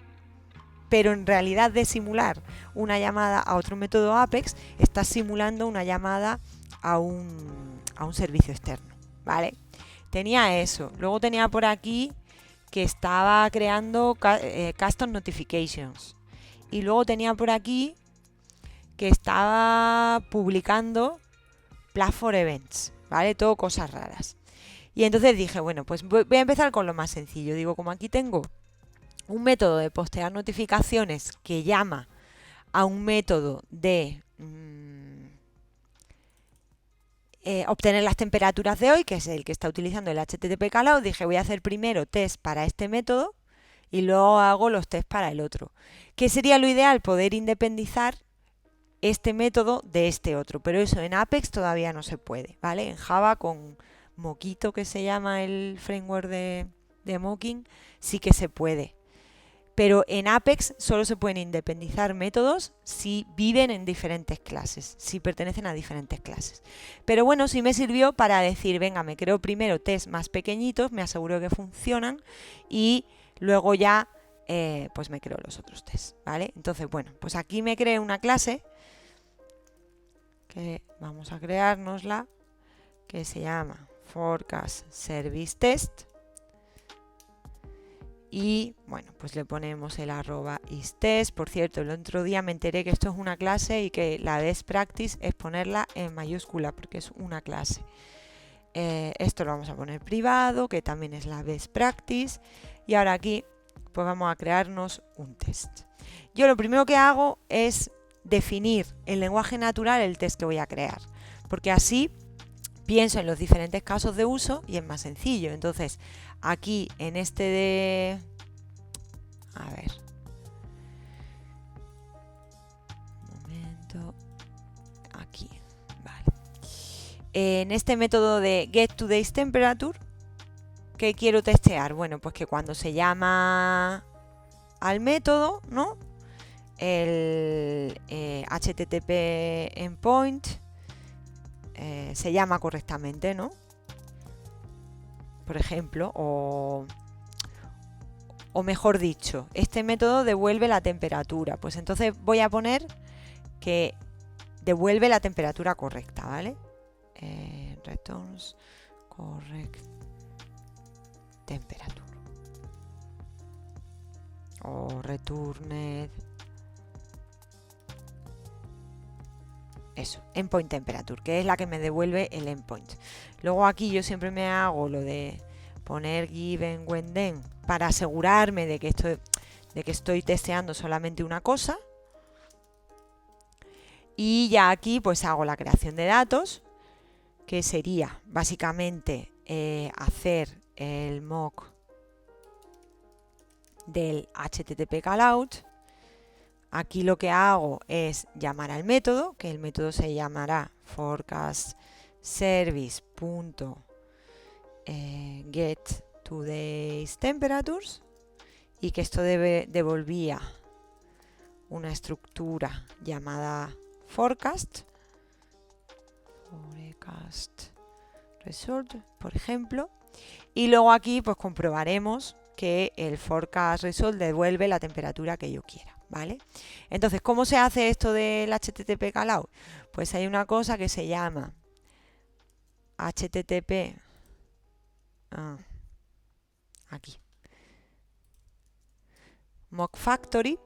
pero en realidad de simular una llamada a otro método Apex, estás simulando una llamada a un servicio externo, ¿vale? Tenía eso. Luego tenía por aquí que estaba creando custom notifications. Y luego tenía por aquí que estaba publicando platform events, ¿vale? Todo cosas raras. Y entonces dije, bueno, pues voy a empezar con lo más sencillo. Digo, como aquí tengo un método de postear notificaciones que llama a un método de obtener las temperaturas de hoy, que es el que está utilizando el HTTP callout, dije, voy a hacer primero test para este método y luego hago los test para el otro. ¿Qué sería lo ideal? Poder independizar este método de este otro, pero eso en Apex todavía no se puede, ¿vale? En Java con Mockito, que se llama el framework de mocking, sí que se puede. Pero en Apex solo se pueden independizar métodos si viven en diferentes clases, si pertenecen a diferentes clases. Pero bueno, sí me sirvió para decir, venga, me creo primero test más pequeñitos, me aseguro que funcionan y luego ya pues me creo los otros test, ¿vale? Entonces, bueno, pues aquí me creé una clase que vamos a creárnosla, que se llama Forecast Service Test. Y bueno, pues le ponemos el @istest. Por cierto, el otro día me enteré que esto es una clase y que la best practice es ponerla en mayúscula porque es una clase. Esto lo vamos a poner privado, que también es la best practice. Y ahora aquí pues vamos a crearnos un test. Yo lo primero que hago es definir en lenguaje natural el test que voy a crear, porque así pienso en los diferentes casos de uso y es más sencillo. Entonces, aquí en este de... A ver. Un momento. Aquí. Vale. En este método de getToday'sTemperature, ¿qué quiero testear? Bueno, pues que cuando se llama al método, ¿no? El HTTP endpoint se llama correctamente, ¿no? Por ejemplo, o mejor dicho, este método devuelve la temperatura. Pues entonces voy a poner que devuelve la temperatura correcta, ¿vale? Returns correct temperature. O returned. Eso, endpoint temperature, que es la que me devuelve el endpoint. Luego aquí yo siempre me hago lo de poner given when then para asegurarme de que estoy testeando solamente una cosa. Y ya aquí pues hago la creación de datos, que sería básicamente hacer el mock del HTTP callout. Aquí lo que hago es llamar al método, que el método se llamará forecastService.getToday'sTemperatures y que esto devolvía una estructura llamada forecast. forecast result, por ejemplo. Y luego aquí pues comprobaremos que el forecast result devuelve la temperatura que yo quiera, ¿vale? Entonces, ¿cómo se hace esto del HTTP callout? Pues hay una cosa que se llama HTTP, aquí, mock factory.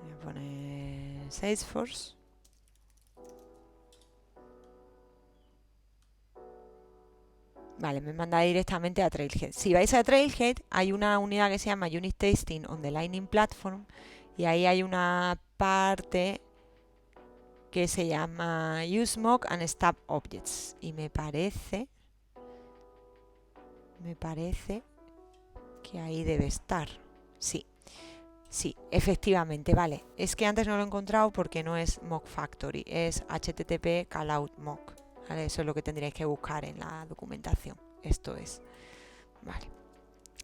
Voy a poner Salesforce. Vale, me manda directamente a Trailhead. Si vais a Trailhead, hay una unidad que se llama Unit Testing on the Lightning Platform y ahí hay una parte que se llama Use Mock and Stab Objects. Y me parece que ahí debe estar. Sí, efectivamente, vale. Es que antes no lo he encontrado porque no es Mock Factory, es HTTP callout mock. ¿Vale? Eso es lo que tendríais que buscar en la documentación. Esto es. Vale.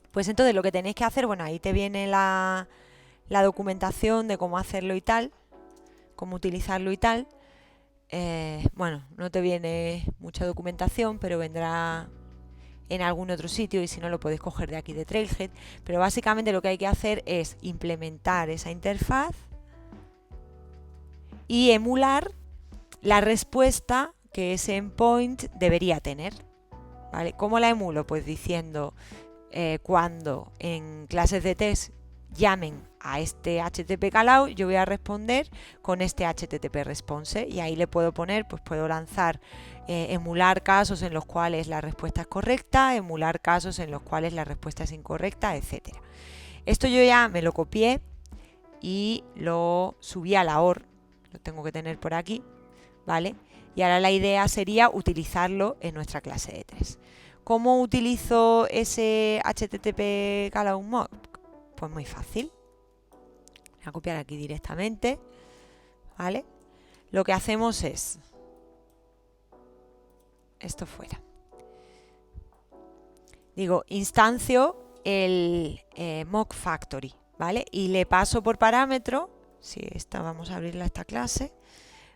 Pues entonces lo que tenéis que hacer, bueno, ahí te viene la documentación de cómo hacerlo y tal, cómo utilizarlo y tal. Bueno, no te viene mucha documentación, pero vendrá en algún otro sitio y si no lo podéis coger de aquí de Trailhead. Pero básicamente lo que hay que hacer es implementar esa interfaz y emular la respuesta que ese endpoint debería tener. ¿Vale? ¿Cómo la emulo? Pues diciendo cuando en clases de test llamen a este HTTP callout, yo voy a responder con este HTTP response y ahí le puedo poner, pues puedo lanzar, emular casos en los cuales la respuesta es correcta, emular casos en los cuales la respuesta es incorrecta, etc. Esto yo ya me lo copié y lo subí a la OR, lo tengo que tener por aquí, ¿vale? Y ahora la idea sería utilizarlo en nuestra clase de test. ¿Cómo utilizo ese HTTP callout mock? Pues muy fácil. Voy a copiar aquí directamente, ¿vale? Lo que hacemos es esto fuera. Digo, instancio el mock factory, ¿vale? Y le paso por parámetro, si vamos a abrirla esta clase,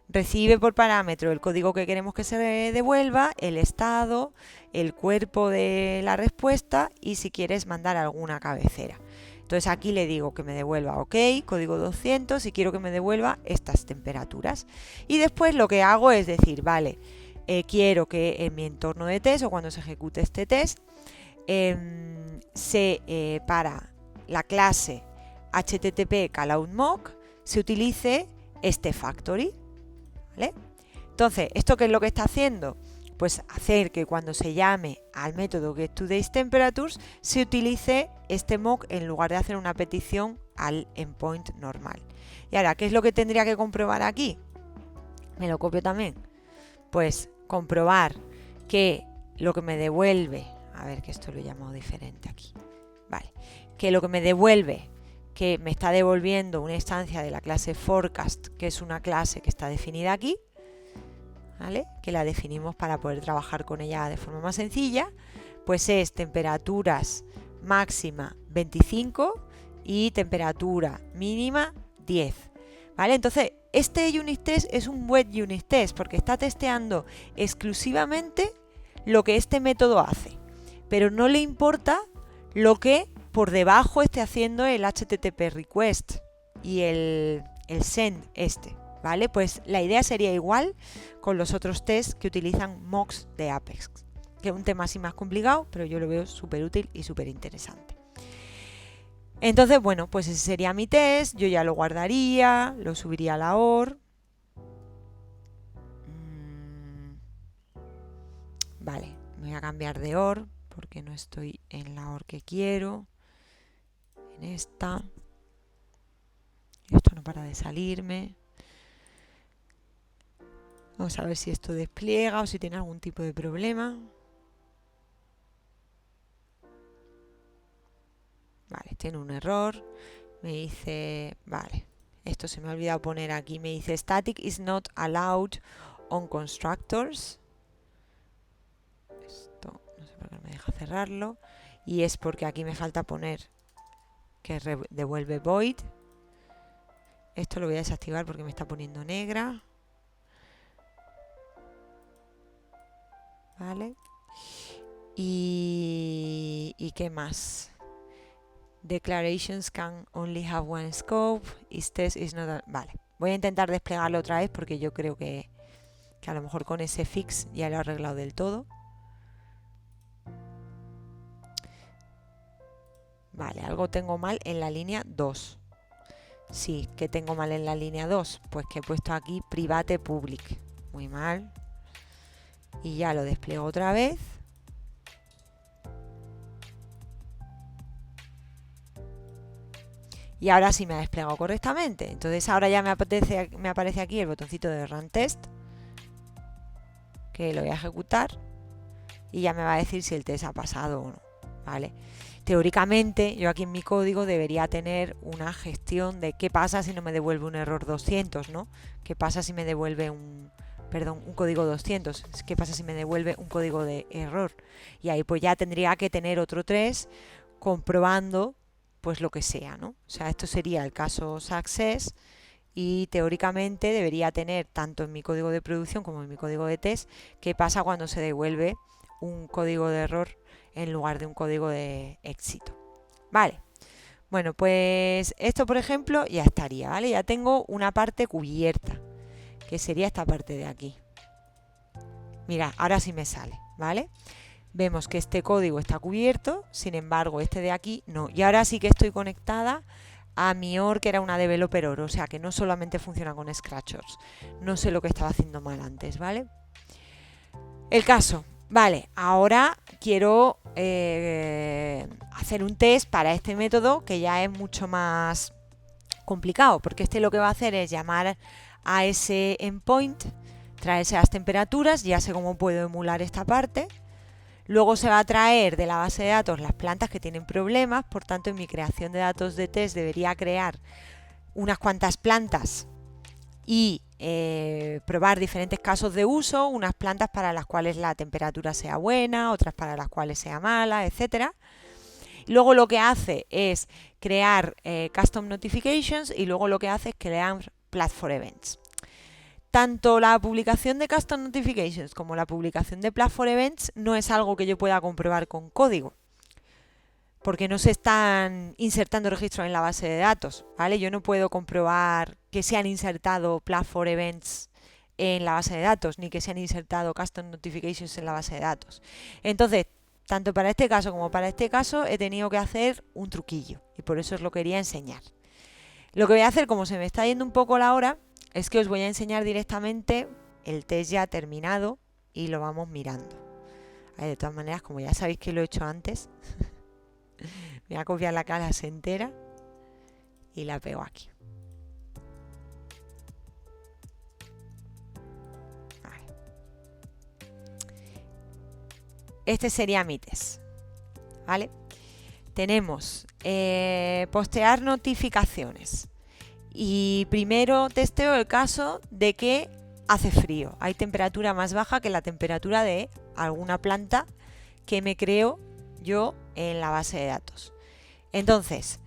recibe por parámetro el código que queremos que se devuelva, el estado, el cuerpo de la respuesta y si quieres mandar alguna cabecera. Entonces aquí le digo que me devuelva OK, código 200 y quiero que me devuelva estas temperaturas. Y después lo que hago es decir, vale, quiero que en mi entorno de test o cuando se ejecute este test, para la clase HTTP callout mock se utilice este factory. ¿Vale? Entonces, ¿esto qué es lo que está haciendo? Pues hacer que cuando se llame al método getTodayTemperatures se utilice este mock en lugar de hacer una petición al endpoint normal. Y ahora, ¿qué es lo que tendría que comprobar aquí? Me lo copio también. Pues comprobar que lo que me devuelve, a ver que esto lo he llamado diferente aquí, vale, que lo que me devuelve, que me está devolviendo una instancia de la clase forecast, que es una clase que está definida aquí, ¿vale? Que la definimos para poder trabajar con ella de forma más sencilla, pues es temperaturas máxima 25 y temperatura mínima 10, ¿vale? Entonces, este unit test es un wet unit test porque está testeando exclusivamente lo que este método hace, pero no le importa lo que por debajo esté haciendo el HTTP request y el send ¿vale? Pues la idea sería igual con los otros tests que utilizan mocks de Apex, que es un tema así más complicado, pero yo lo veo súper útil y súper interesante. Entonces, bueno, pues ese sería mi test, yo ya lo guardaría, lo subiría a la OR. Vale, me voy a cambiar de OR porque no estoy en la OR que quiero. En esta. Esto no para de salirme. Vamos a ver si esto despliega o si tiene algún tipo de problema. Vale, tiene un error. Me dice, vale, esto se me ha olvidado poner aquí. Me dice static is not allowed on constructors. Esto no sé por qué me deja cerrarlo. Y es porque aquí me falta poner que devuelve void. Esto lo voy a desactivar porque me está poniendo negra. ¿vale? ¿Y qué más? Declarations can only have one scope. Is test is not vale. Voy a intentar desplegarlo otra vez porque yo creo que a lo mejor con ese fix ya lo he arreglado del todo. Vale, algo tengo mal en la línea 2. Sí, ¿qué tengo mal en la línea 2? Pues que he puesto aquí private public. Muy mal. Y ya lo despliego otra vez. Y ahora sí me ha desplegado correctamente. Entonces ahora ya me aparece aquí el botoncito de Run Test, que lo voy a ejecutar y ya me va a decir si el test ha pasado o no, ¿vale? Teóricamente yo aquí en mi código debería tener una gestión de qué pasa si no me devuelve un error 200, ¿no? ¿Qué pasa si me devuelve un código 200? ¿Qué pasa si me devuelve un código de error? Y ahí pues ya tendría que tener otro 3 comprobando pues lo que sea, ¿no? O sea, esto sería el caso success y teóricamente debería tener tanto en mi código de producción como en mi código de test qué pasa cuando se devuelve un código de error en lugar de un código de éxito. Vale, bueno, pues esto por ejemplo ya estaría, ¿vale? Ya tengo una parte cubierta, que sería esta parte de aquí. Mira, ahora sí me sale, ¿vale? Vemos que este código está cubierto, sin embargo este de aquí no. Y ahora sí que estoy conectada a mi OR, que era una developer OR, o sea que no solamente funciona con Scratchers. No sé lo que estaba haciendo mal antes, ¿vale? El caso, vale, ahora quiero hacer un test para este método que ya es mucho más complicado, porque este lo que va a hacer es llamar a ese endpoint, traerse las temperaturas, ya sé cómo puedo emular esta parte. Luego se va a traer de la base de datos las plantas que tienen problemas, por tanto en mi creación de datos de test debería crear unas cuantas plantas y probar diferentes casos de uso, unas plantas para las cuales la temperatura sea buena, otras para las cuales sea mala, etcétera. Luego lo que hace es crear custom notifications y luego lo que hace es crear platform events. Tanto la publicación de Custom Notifications como la publicación de Platform Events no es algo que yo pueda comprobar con código, porque no se están insertando registros en la base de datos, ¿vale? Yo no puedo comprobar que se han insertado Platform Events en la base de datos, ni que se han insertado Custom Notifications en la base de datos. Entonces, tanto para este caso como para este caso he tenido que hacer un truquillo y por eso os lo quería enseñar. Lo que voy a hacer, como se me está yendo un poco la hora, es que os voy a enseñar directamente el test ya terminado y lo vamos mirando. De todas maneras, como ya sabéis que lo he hecho antes, voy a copiar la clase entera y la pego aquí. Vale. Este sería mi test, ¿vale? Tenemos postear notificaciones. Y primero testeo el caso de que hace frío. Hay temperatura más baja que la temperatura de alguna planta que me creo yo en la base de datos. Entonces,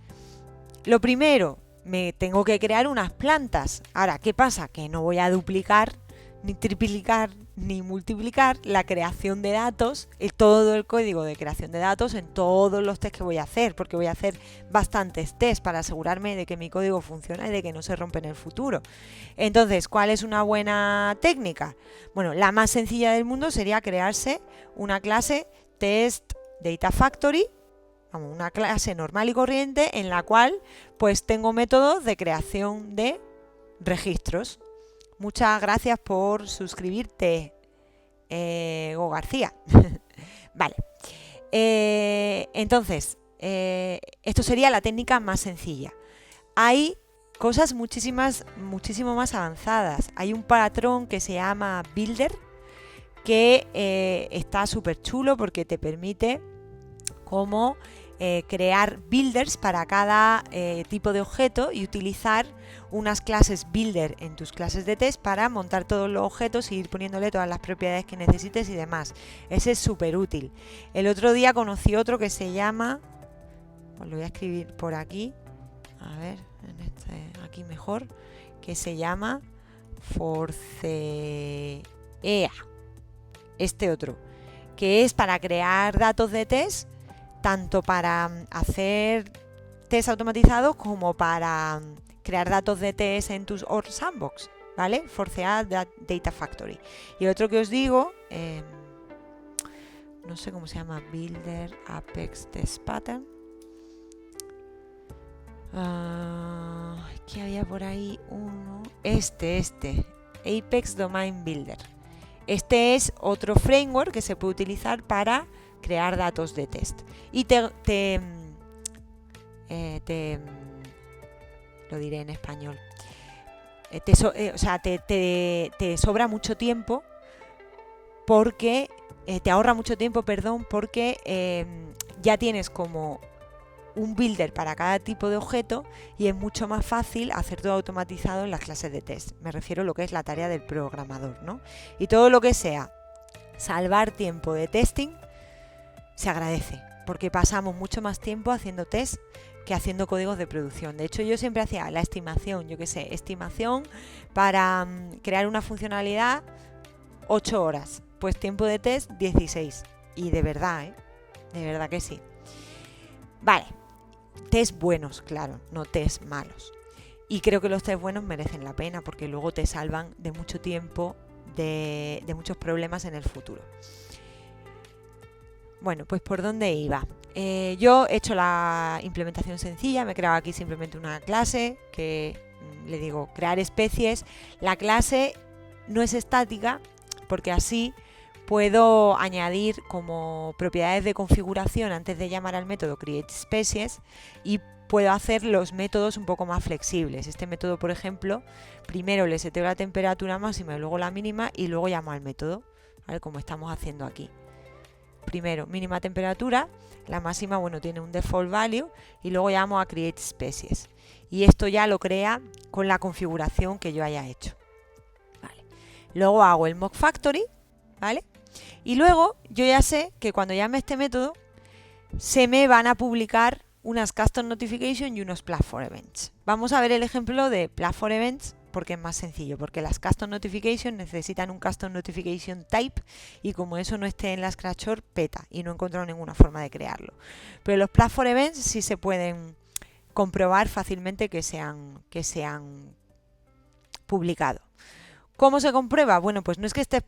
lo primero, me tengo que crear unas plantas. Ahora, ¿qué pasa? Que no voy a duplicar, ni triplicar, ni multiplicar la creación de datos, todo el código de creación de datos en todos los tests que voy a hacer, porque voy a hacer bastantes tests para asegurarme de que mi código funciona y de que no se rompe en el futuro. Entonces, ¿cuál es una buena técnica? Bueno, la más sencilla del mundo sería crearse una clase test data factory, una clase normal y corriente en la cual pues tengo métodos de creación de registros. Muchas gracias por suscribirte, Go García. Vale. Entonces, esto sería la técnica más sencilla. Hay cosas muchísimo más avanzadas. Hay un patrón que se llama Builder que está súper chulo porque te permite como crear builders para cada tipo de objeto y utilizar unas clases builder en tus clases de test para montar todos los objetos y ir poniéndole todas las propiedades que necesites y demás. Ese es súper útil. El otro día conocí otro que se llama, pues lo voy a escribir por aquí, a ver, aquí mejor, que se llama Forcea. Este otro, que es para crear datos de test, tanto para hacer test automatizados como para crear datos de test en tus OR Sandbox, ¿vale? Forcear Data Factory. Y el otro que os digo, no sé cómo se llama, Builder Apex Test Pattern. Que había por ahí uno. Este, Apex Domain Builder. Este es otro framework que se puede utilizar para crear datos de test. Y lo diré en español. Te sobra mucho tiempo porque te ahorra mucho tiempo, porque ya tienes como un builder para cada tipo de objeto y es mucho más fácil hacer todo automatizado en las clases de test. Me refiero a lo que es la tarea del programador, ¿no? Y todo lo que sea salvar tiempo de testing se agradece, porque pasamos mucho más tiempo haciendo test que haciendo códigos de producción. De hecho, yo siempre hacía la estimación, estimación para crear una funcionalidad 8 horas, pues tiempo de test 16. Y de verdad, de verdad que sí. Vale, test buenos, claro, no test malos. Y creo que los test buenos merecen la pena porque luego te salvan de mucho tiempo, de muchos problemas en el futuro. Bueno, pues ¿por dónde iba? Yo he hecho la implementación sencilla, me he creado aquí simplemente una clase que le digo crear especies. La clase no es estática porque así puedo añadir como propiedades de configuración antes de llamar al método createSpecies y puedo hacer los métodos un poco más flexibles. Este método, por ejemplo, primero le seteo la temperatura máxima y luego la mínima y luego llamo al método, ¿vale? Como estamos haciendo aquí. Primero, mínima temperatura, la máxima, bueno, tiene un default value y luego llamo a createSpecies. Y esto ya lo crea con la configuración que yo haya hecho. Vale. Luego hago el mock factory, ¿vale? Y luego yo ya sé que cuando llame este método se me van a publicar unas custom notification y unos platform events. Vamos a ver el ejemplo de platform events porque es más sencillo, porque las custom notification necesitan un custom notification type y como eso no esté en la Scratchor, peta y no he encontrado ninguna forma de crearlo. Pero los platform events sí se pueden comprobar fácilmente que se han publicado. ¿Cómo se comprueba? Bueno, pues no es que esté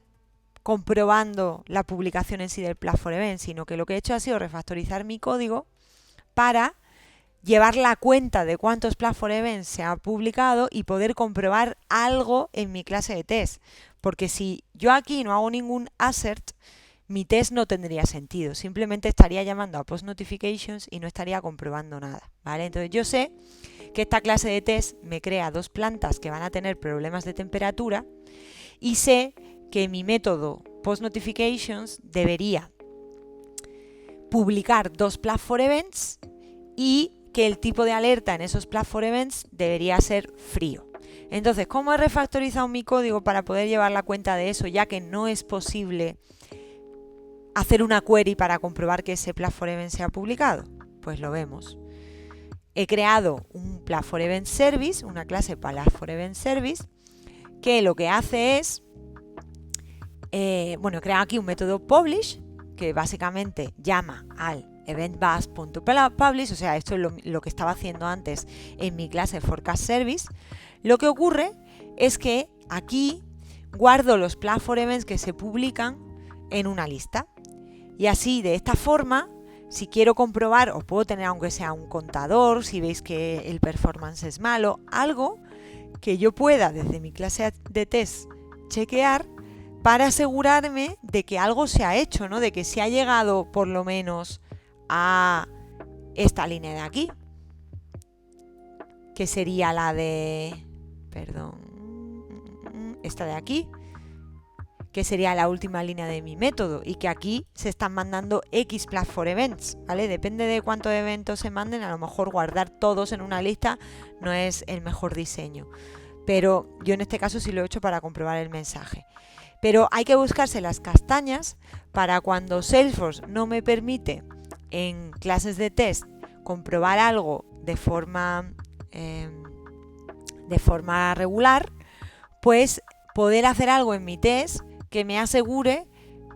comprobando la publicación en sí del platform event, sino que lo que he hecho ha sido refactorizar mi código para llevar la cuenta de cuántos platform events se ha publicado y poder comprobar algo en mi clase de test. Porque si yo aquí no hago ningún assert, mi test no tendría sentido. Simplemente estaría llamando a post notifications y no estaría comprobando nada, ¿vale? Entonces yo sé que esta clase de test me crea dos plantas que van a tener problemas de temperatura y sé que mi método post notifications debería publicar dos platform events y que el tipo de alerta en esos platform events debería ser frío. Entonces, ¿cómo he refactorizado mi código para poder llevar la cuenta de eso, ya que no es posible hacer una query para comprobar que ese platform event se ha publicado? Pues lo vemos. He creado un platform event service, una clase platform event service, que lo que hace es, he creado aquí un método publish, que básicamente llama al eventBus.publish, o sea, esto es lo que estaba haciendo antes en mi clase Forecast Service. Lo que ocurre es que aquí guardo los platform events que se publican en una lista. Y así, de esta forma, si quiero comprobar, o puedo tener aunque sea un contador, si veis que el performance es malo, algo que yo pueda desde mi clase de test chequear para asegurarme de que algo se ha hecho, ¿no? De que se ha llegado por lo menos a esta línea de aquí, que sería la de, esta de aquí, que sería la última línea de mi método y que aquí se están mandando X platform events, ¿vale? Depende de cuántos eventos se manden, a lo mejor guardar todos en una lista no es el mejor diseño, pero yo en este caso sí lo he hecho para comprobar el mensaje. Pero hay que buscarse las castañas para cuando Salesforce no me permite en clases de test comprobar algo de forma regular, pues poder hacer algo en mi test que me asegure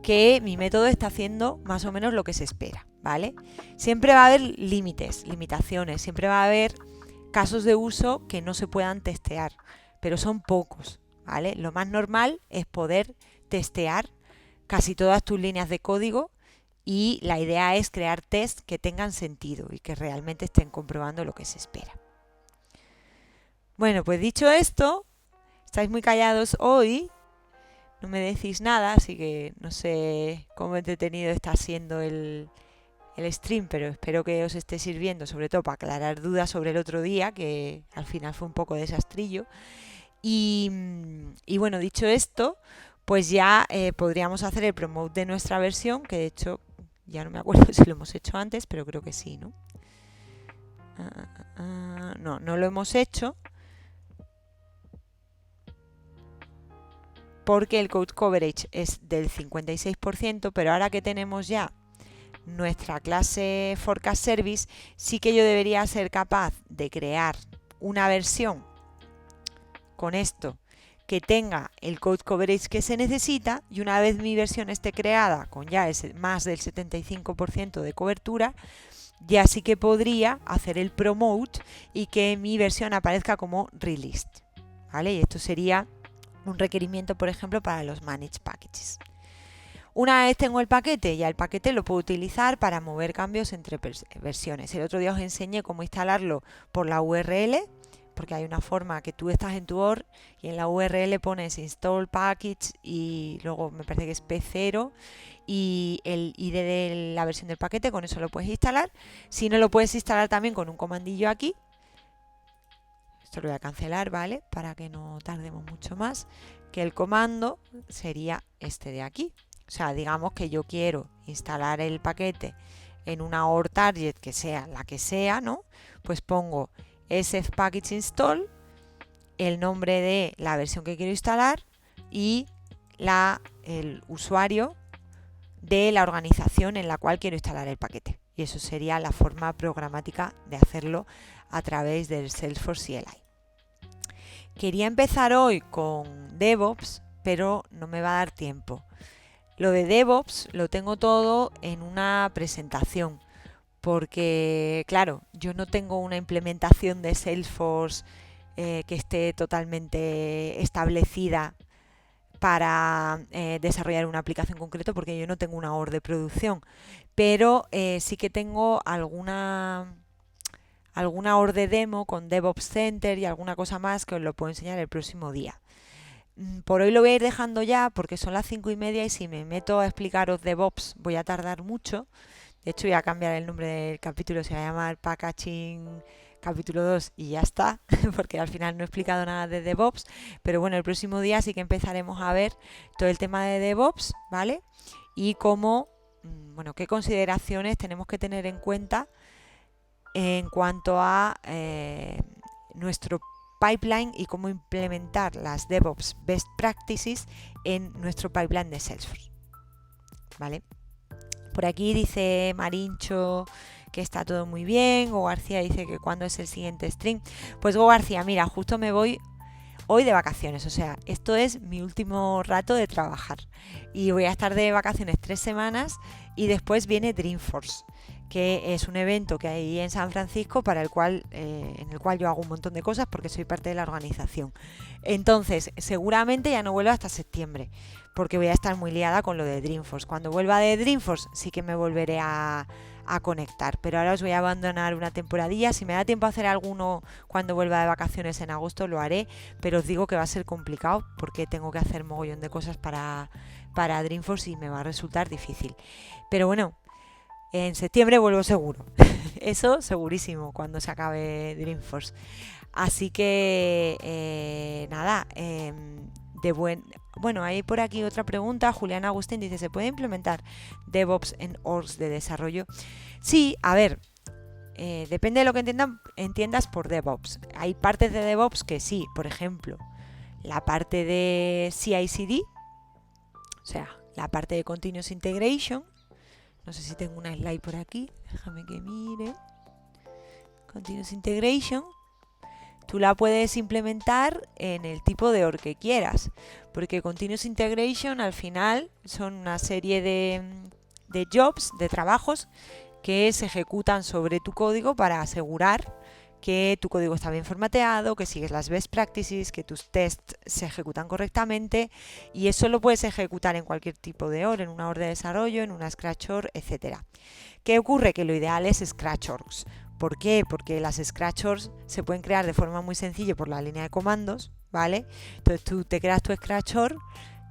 que mi método está haciendo más o menos lo que se espera, ¿vale? Siempre va a haber límites, limitaciones, siempre va a haber casos de uso que no se puedan testear, pero son pocos, ¿vale? Lo más normal es poder testear casi todas tus líneas de código y la idea es crear tests que tengan sentido y que realmente estén comprobando lo que se espera. Bueno, pues dicho esto, estáis muy callados hoy, no me decís nada, así que no sé cómo entretenido está siendo el stream, pero espero que os esté sirviendo, sobre todo para aclarar dudas sobre el otro día, que al final fue un poco desastrillo. Y bueno, dicho esto, pues ya podríamos hacer el promote de nuestra versión, que de hecho ya no me acuerdo si lo hemos hecho antes, pero creo que sí, ¿no? No lo hemos hecho porque el code coverage es del 56%, pero ahora que tenemos ya nuestra clase Forecast Service, sí que yo debería ser capaz de crear una versión con esto que tenga el code coverage que se necesita, y una vez mi versión esté creada con ya más del 75% de cobertura, ya sí que podría hacer el promote y que mi versión aparezca como released, ¿vale? Y esto sería un requerimiento, por ejemplo, para los managed packages. Una vez tengo el paquete, ya el paquete lo puedo utilizar para mover cambios entre versiones. El otro día os enseñé cómo instalarlo por la URL, porque hay una forma que tú estás en tu OR y en la URL pones install package y luego me parece que es P0 y el ID de la versión del paquete, con eso lo puedes instalar. Si no, lo puedes instalar también con un comandillo aquí. Esto lo voy a cancelar, ¿vale? Para que no tardemos mucho más. Que el comando sería este de aquí. O sea, digamos que yo quiero instalar el paquete en una OR target que sea la que sea, ¿no? Pues pongo sf package install, el nombre de la versión que quiero instalar y el usuario de la organización en la cual quiero instalar el paquete. Y eso sería la forma programática de hacerlo a través del Salesforce CLI. Quería empezar hoy con DevOps, pero no me va a dar tiempo. Lo de DevOps lo tengo todo en una presentación, porque claro, yo no tengo una implementación de Salesforce que esté totalmente establecida para desarrollar una aplicación concreta, porque yo no tengo una OR de producción, pero sí que tengo alguna OR de demo con DevOps Center y alguna cosa más que os lo puedo enseñar el próximo día. Por hoy lo voy a ir dejando ya porque son las 5:30 y si me meto a explicaros DevOps voy a tardar mucho. De hecho voy a cambiar el nombre del capítulo, se va a llamar Packaging capítulo 2 y ya está, porque al final no he explicado nada de DevOps, pero bueno, el próximo día sí que empezaremos a ver todo el tema de DevOps, ¿vale? Y cómo, bueno, qué consideraciones tenemos que tener en cuenta en cuanto a nuestro pipeline y cómo implementar las DevOps Best Practices en nuestro pipeline de Salesforce, ¿vale? Por aquí dice Marincho que está todo muy bien. Go García dice que cuándo es el siguiente stream. Pues Go García, mira, justo me voy hoy de vacaciones. O sea, esto es mi último rato de trabajar. Y voy a estar de vacaciones 3 semanas y después viene Dreamforce, que es un evento que hay en San Francisco para en el cual yo hago un montón de cosas porque soy parte de la organización. Entonces, seguramente ya no vuelvo hasta septiembre, porque voy a estar muy liada con lo de Dreamforce. Cuando vuelva de Dreamforce sí que me volveré a conectar, pero ahora os voy a abandonar una temporadilla. Si me da tiempo a hacer alguno cuando vuelva de vacaciones en agosto lo haré, pero os digo que va a ser complicado porque tengo que hacer mogollón de cosas para Dreamforce y me va a resultar difícil. Pero bueno, en septiembre vuelvo seguro. Eso segurísimo cuando se acabe Dreamforce. Así que nada, bueno, hay por aquí otra pregunta. Julián Agustín dice, ¿se puede implementar DevOps en orgs de desarrollo? Sí, a ver, depende de lo que entiendas por DevOps. Hay partes de DevOps que sí, por ejemplo, la parte de CI/CD, o sea, la parte de Continuous Integration. No sé si tengo una slide por aquí, déjame que mire. Continuous Integration tú la puedes implementar en el tipo de org que quieras, porque Continuous Integration al final son una serie de jobs, de trabajos que se ejecutan sobre tu código para asegurar que tu código está bien formateado, que sigues las best practices, que tus tests se ejecutan correctamente, y eso lo puedes ejecutar en cualquier tipo de org, en una org de desarrollo, en una Scratch org, etc. ¿Qué ocurre? Que lo ideal es Scratch orgs. ¿Por qué? Porque las Scratch orgs se pueden crear de forma muy sencilla por la línea de comandos, ¿vale? Entonces tú te creas tu Scratch org,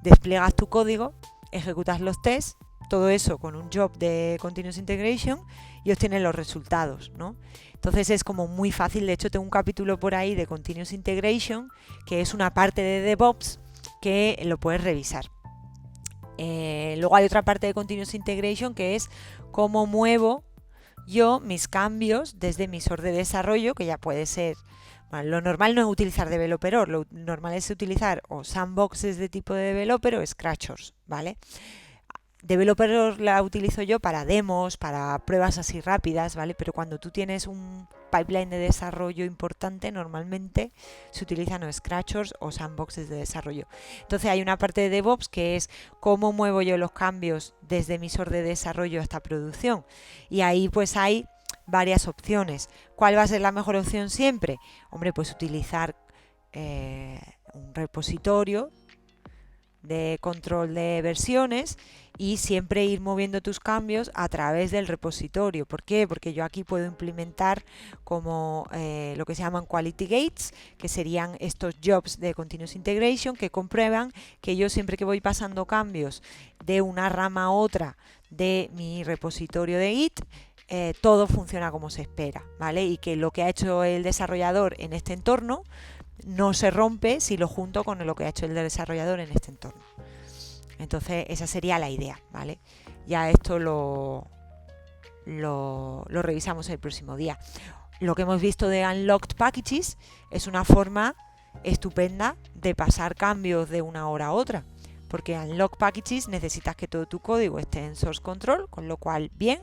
despliegas tu código, ejecutas los tests, todo eso con un job de Continuous Integration y obtienes los resultados, ¿no? Entonces es como muy fácil. De hecho, tengo un capítulo por ahí de Continuous Integration, que es una parte de DevOps que lo puedes revisar. Luego hay otra parte de Continuous Integration que es cómo muevo yo mis cambios desde mi SOR de desarrollo, que ya puede ser, bueno, lo normal no es utilizar developer, lo normal es utilizar o sandboxes de tipo de developer o scratchers, ¿vale? Developer la utilizo yo para demos, para pruebas así rápidas, ¿vale? Pero cuando tú tienes un pipeline de desarrollo importante, normalmente se utilizan o scratchers o sandboxes de desarrollo. Entonces hay una parte de DevOps que es cómo muevo yo los cambios desde mi SOR de desarrollo hasta producción. Y ahí pues hay varias opciones. ¿Cuál va a ser la mejor opción siempre? Hombre, pues utilizar un repositorio de control de versiones y siempre ir moviendo tus cambios a través del repositorio. ¿Por qué? Porque yo aquí puedo implementar como lo que se llaman quality gates, que serían estos jobs de continuous integration que comprueban que yo siempre que voy pasando cambios de una rama a otra de mi repositorio de Git, todo funciona como se espera, ¿vale? Y que lo que ha hecho el desarrollador en este entorno no se rompe si lo junto con lo que ha hecho el desarrollador en este entorno. Entonces esa sería la idea, ¿vale? Ya esto lo revisamos el próximo día. Lo que hemos visto de Unlocked Packages es una forma estupenda de pasar cambios de una hora a otra, porque Unlocked Packages necesitas que todo tu código esté en Source Control, con lo cual bien,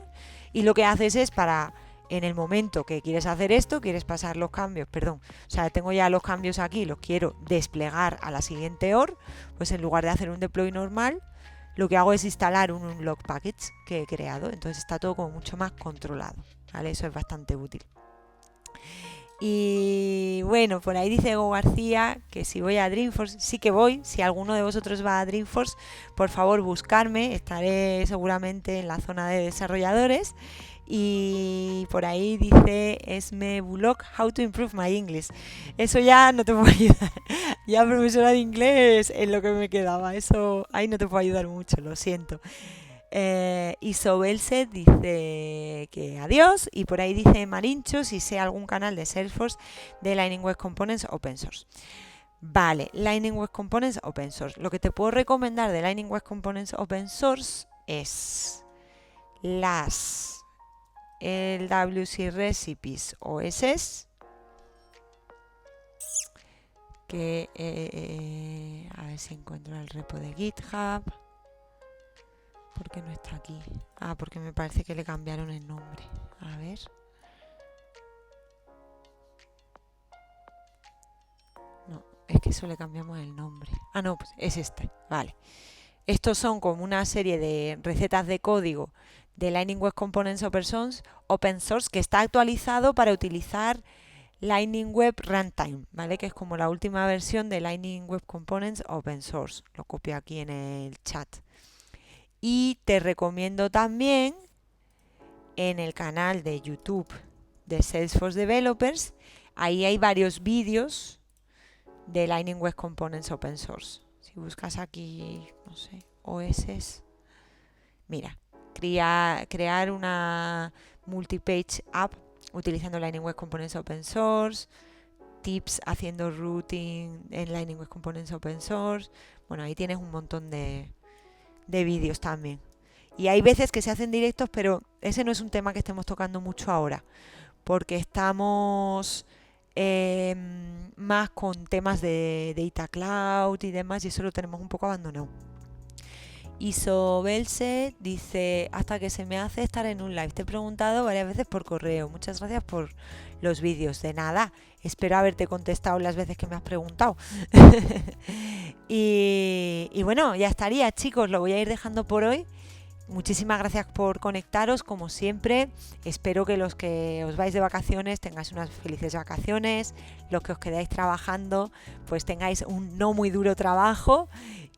y lo que haces es para... En el momento que quieres hacer esto, quieres pasar los cambios, tengo ya los cambios aquí, los quiero desplegar a la siguiente org, pues en lugar de hacer un deploy normal, lo que hago es instalar un unlock package que he creado, entonces está todo como mucho más controlado, ¿vale? Eso es bastante útil. Y bueno, por ahí dice Go García que si voy a Dreamforce, sí que voy. Si alguno de vosotros va a Dreamforce, por favor buscarme, estaré seguramente en la zona de desarrolladores. Y por ahí dice Esme Bullock, How to Improve My English. Eso ya no te puedo ayudar. Ya profesora de inglés es lo que me quedaba. Eso ahí no te puedo ayudar mucho, lo siento. Isobelse dice que adiós. Y por ahí dice Marincho si sé algún canal de Salesforce de Lightning Web Components Open Source. Vale, Lightning Web Components Open Source. Lo que te puedo recomendar de Lightning Web Components Open Source es el WC Recipes OSS, que a ver si encuentro el repo de GitHub. ¿Por qué no está aquí? Porque me parece que le cambiaron el nombre. A ver. No, es que eso le cambiamos el nombre. No, pues es este. Vale. Estos son como una serie de recetas de código de Lightning Web Components Open Source que está actualizado para utilizar Lightning Web Runtime, ¿vale? Que es como la última versión de Lightning Web Components Open Source. Lo copio aquí en el chat. Y te recomiendo también en el canal de YouTube de Salesforce Developers, ahí hay varios vídeos de Lightning Web Components Open Source. Si buscas aquí, no sé, OS, mira, crear una multi-page app utilizando Lightning Web Components Open Source, tips haciendo routing en Lightning Web Components Open Source. Bueno, ahí tienes un montón de vídeos también. Y hay veces que se hacen directos, pero ese no es un tema que estemos tocando mucho ahora, porque estamos más con temas de Data Cloud y demás, y eso lo tenemos un poco abandonado. Isobelse dice, hasta que se me hace estar en un live. Te he preguntado varias veces por correo. Muchas gracias por los vídeos. De nada, Espero haberte contestado las veces que me has preguntado. Y bueno, ya estaría, chicos, lo voy a ir dejando por hoy. Muchísimas gracias por conectaros, como siempre. Espero que los que os vais de vacaciones tengáis unas felices vacaciones. Los que os quedáis trabajando, pues tengáis un no muy duro trabajo.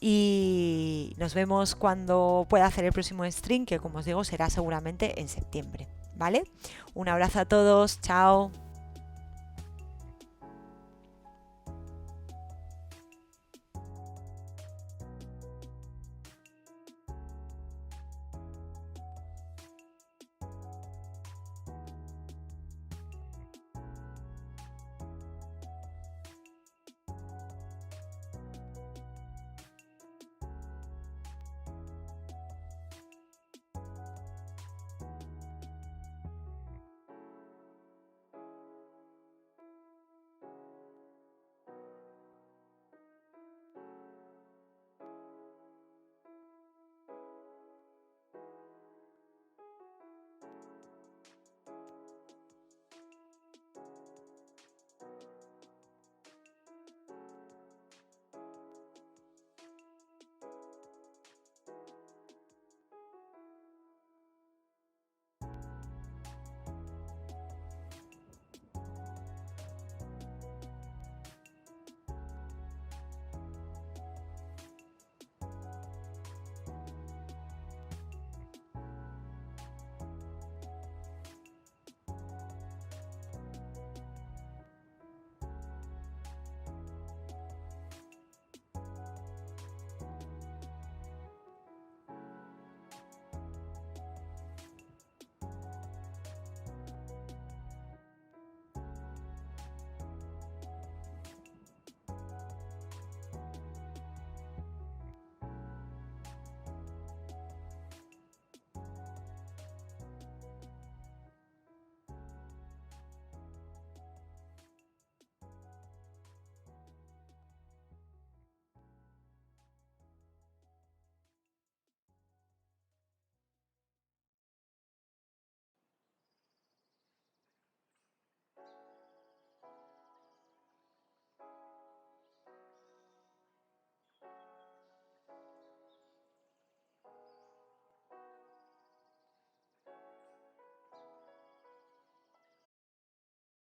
Y nos vemos cuando pueda hacer el próximo stream, que como os digo será seguramente en septiembre. ¿Vale? Un abrazo a todos. Chao.